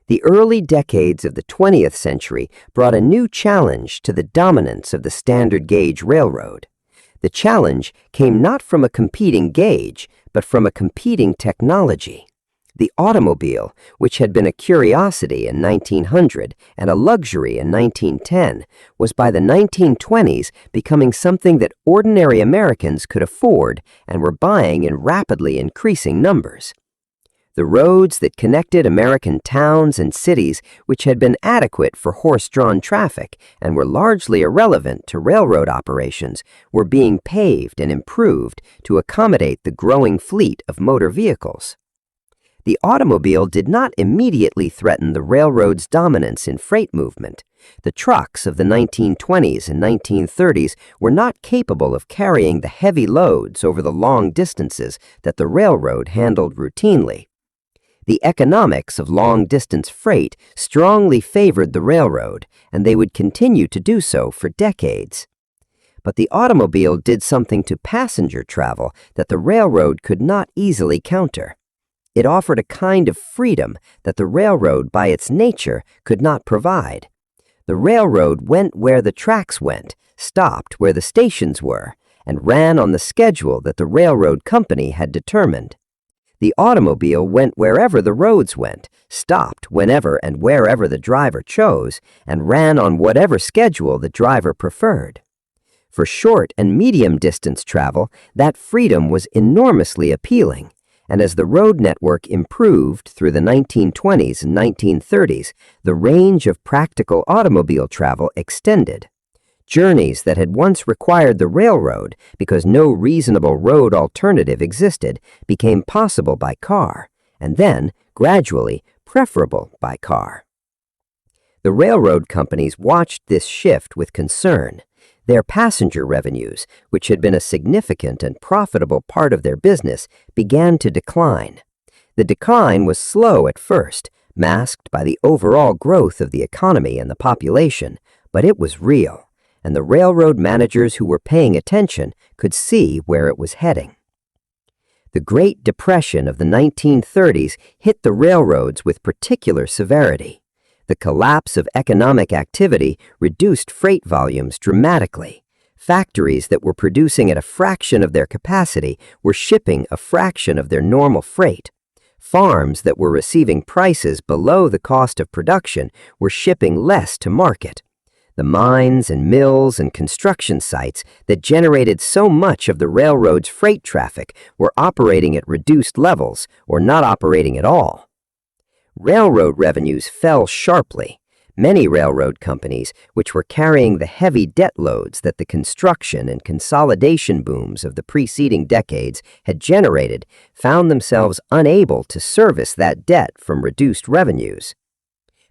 The early decades of the 20th century brought a new challenge to the dominance of the standard gauge railroad. The challenge came not from a competing gauge, but from a competing technology. The automobile, which had been a curiosity in 1900 and a luxury in 1910, was by the 1920s becoming something that ordinary Americans could afford and were buying in rapidly increasing numbers. The roads that connected American towns and cities, which had been adequate for horse-drawn traffic and were largely irrelevant to railroad operations, were being paved and improved to accommodate the growing fleet of motor vehicles. The automobile did not immediately threaten the railroad's dominance in freight movement. The trucks of the 1920s and 1930s were not capable of carrying the heavy loads over the long distances that the railroad handled routinely. The economics of long-distance freight strongly favored the railroad, and they would continue to do so for decades. But the automobile did something to passenger travel that the railroad could not easily counter. It offered a kind of freedom that the railroad, by its nature, could not provide. The railroad went where the tracks went, stopped where the stations were, and ran on the schedule that the railroad company had determined. The automobile went wherever the roads went, stopped whenever and wherever the driver chose, and ran on whatever schedule the driver preferred. For short and medium-distance travel, that freedom was enormously appealing. And as the road network improved through the 1920s and 1930s, the range of practical automobile travel extended. Journeys that had once required the railroad because no reasonable road alternative existed became possible by car, and then, gradually, preferable by car. The railroad companies watched this shift with concern. Their passenger revenues, which had been a significant and profitable part of their business, began to decline. The decline was slow at first, masked by the overall growth of the economy and the population, but it was real, and the railroad managers who were paying attention could see where it was heading. The Great Depression of the 1930s hit the railroads with particular severity. The collapse of economic activity reduced freight volumes dramatically. Factories that were producing at a fraction of their capacity were shipping a fraction of their normal freight. Farms that were receiving prices below the cost of production were shipping less to market. The mines and mills and construction sites that generated so much of the railroad's freight traffic were operating at reduced levels or not operating at all. Railroad revenues fell sharply. Many railroad companies, which were carrying the heavy debt loads that the construction and consolidation booms of the preceding decades had generated, found themselves unable to service that debt from reduced revenues.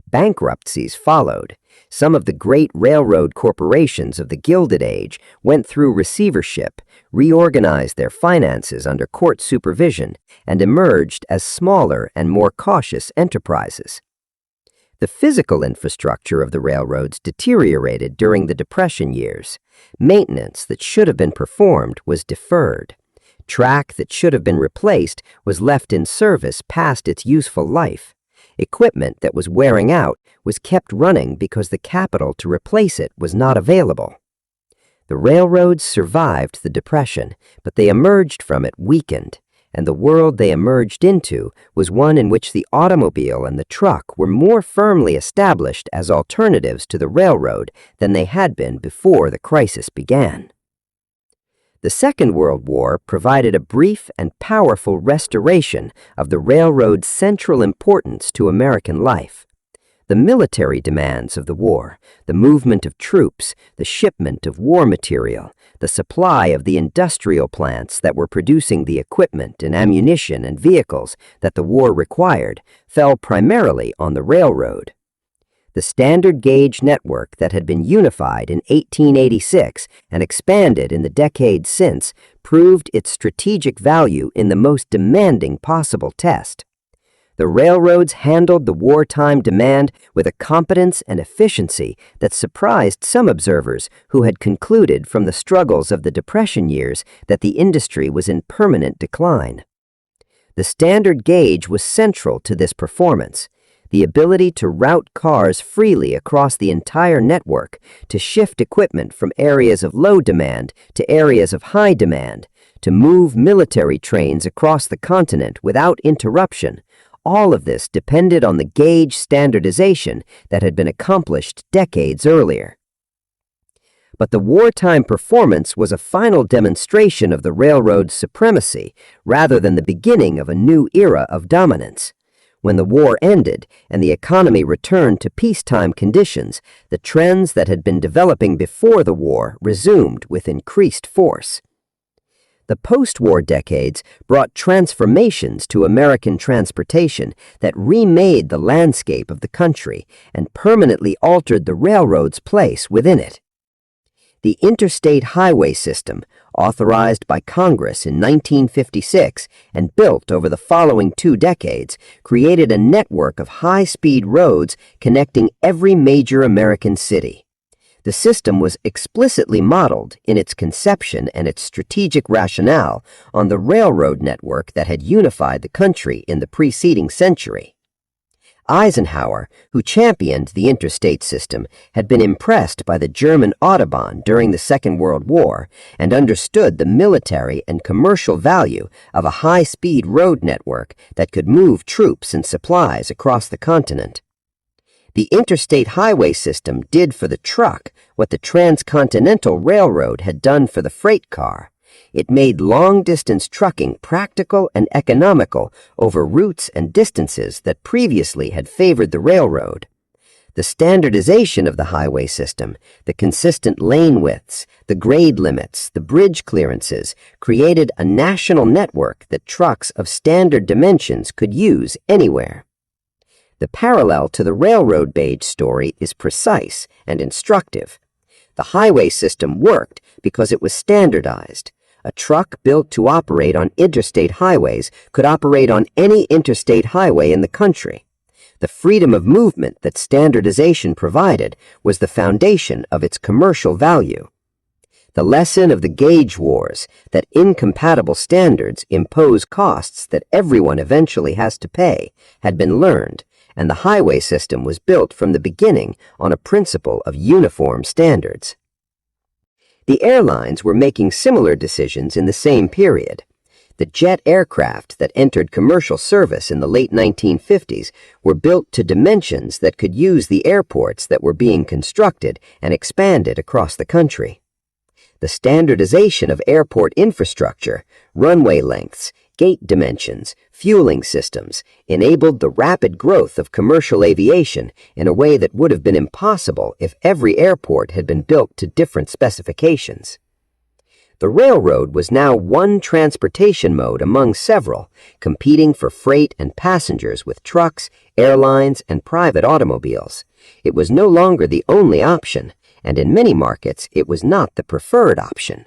Bankruptcies followed. Some of the great railroad corporations of the Gilded Age went through receivership, reorganized their finances under court supervision, and emerged as smaller and more cautious enterprises. The physical infrastructure of the railroads deteriorated during the Depression years. Maintenance that should have been performed was deferred. Track that should have been replaced was left in service past its useful life. Equipment that was wearing out was kept running because the capital to replace it was not available. The railroads survived the Depression, but they emerged from it weakened, and the world they emerged into was one in which the automobile and the truck were more firmly established as alternatives to the railroad than they had been before the crisis began. The Second World War provided a brief and powerful restoration of the railroad's central importance to American life. The military demands of the war, the movement of troops, the shipment of war material, the supply of the industrial plants that were producing the equipment and ammunition and vehicles that the war required, fell primarily on the railroad. The standard gauge network that had been unified in 1886 and expanded in the decades since proved its strategic value in the most demanding possible test. The railroads handled the wartime demand with a competence and efficiency that surprised some observers who had concluded from the struggles of the Depression years that the industry was in permanent decline. The standard gauge was central to this performance. The ability to route cars freely across the entire network, to shift equipment from areas of low demand to areas of high demand, to move military trains across the continent without interruption, all of this depended on the gauge standardization that had been accomplished decades earlier. But the wartime performance was a final demonstration of the railroad's supremacy rather than the beginning of a new era of dominance. When the war ended and the economy returned to peacetime conditions, the trends that had been developing before the war resumed with increased force. The post-war decades brought transformations to American transportation that remade the landscape of the country and permanently altered the railroad's place within it. The interstate highway system, authorized by Congress in 1956 and built over the following 2 decades, created a network of high-speed roads connecting every major American city. The system was explicitly modeled in its conception and its strategic rationale on the railroad network that had unified the country in the preceding century. Eisenhower, who championed the interstate system, had been impressed by the German Autobahn during the Second World War and understood the military and commercial value of a high-speed road network that could move troops and supplies across the continent. The interstate highway system did for the truck what the transcontinental railroad had done for the freight car. It made long-distance trucking practical and economical over routes and distances that previously had favored the railroad. The standardization of the highway system, the consistent lane widths, the grade limits, the bridge clearances, created a national network that trucks of standard dimensions could use anywhere. The parallel to the railroad gauge story is precise and instructive. The highway system worked because it was standardized. A truck built to operate on interstate highways could operate on any interstate highway in the country. The freedom of movement that standardization provided was the foundation of its commercial value. The lesson of the gauge wars, that incompatible standards impose costs that everyone eventually has to pay, had been learned, and the highway system was built from the beginning on a principle of uniform standards. The airlines were making similar decisions in the same period. The jet aircraft that entered commercial service in the late 1950s were built to dimensions that could use the airports that were being constructed and expanded across the country. The standardization of airport infrastructure, runway lengths, gate dimensions, fueling systems enabled the rapid growth of commercial aviation in a way that would have been impossible if every airport had been built to different specifications. The railroad was now one transportation mode among several, competing for freight and passengers with trucks, airlines, and private automobiles. It was no longer the only option, and in many markets it was not the preferred option.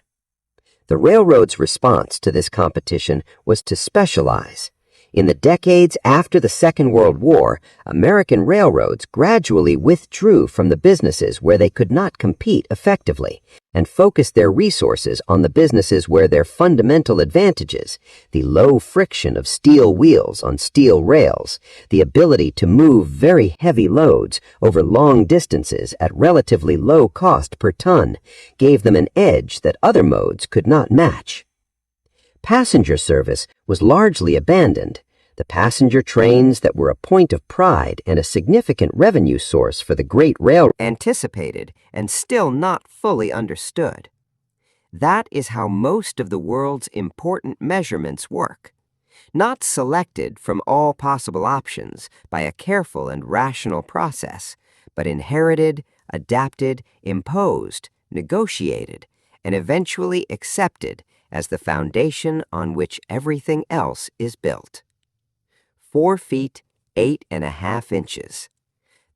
The railroad's response to this competition was to specialize. In the decades after the Second World War, American railroads gradually withdrew from the businesses where they could not compete effectively and focused their resources on the businesses where their fundamental advantages, the low friction of steel wheels on steel rails, the ability to move very heavy loads over long distances at relatively low cost per ton, gave them an edge that other modes could not match. Passenger service was largely abandoned. The passenger trains that were a point of pride and a significant revenue source for the great railroad anticipated and still not fully understood. That is how most of the world's important measurements work. Not selected from all possible options by a careful and rational process, but inherited, adapted, imposed, negotiated, and eventually accepted as the foundation on which everything else is built. 4 feet, 8.5 inches.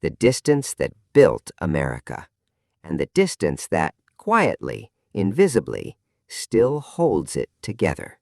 The distance that built America, and the distance that, quietly, invisibly, still holds it together.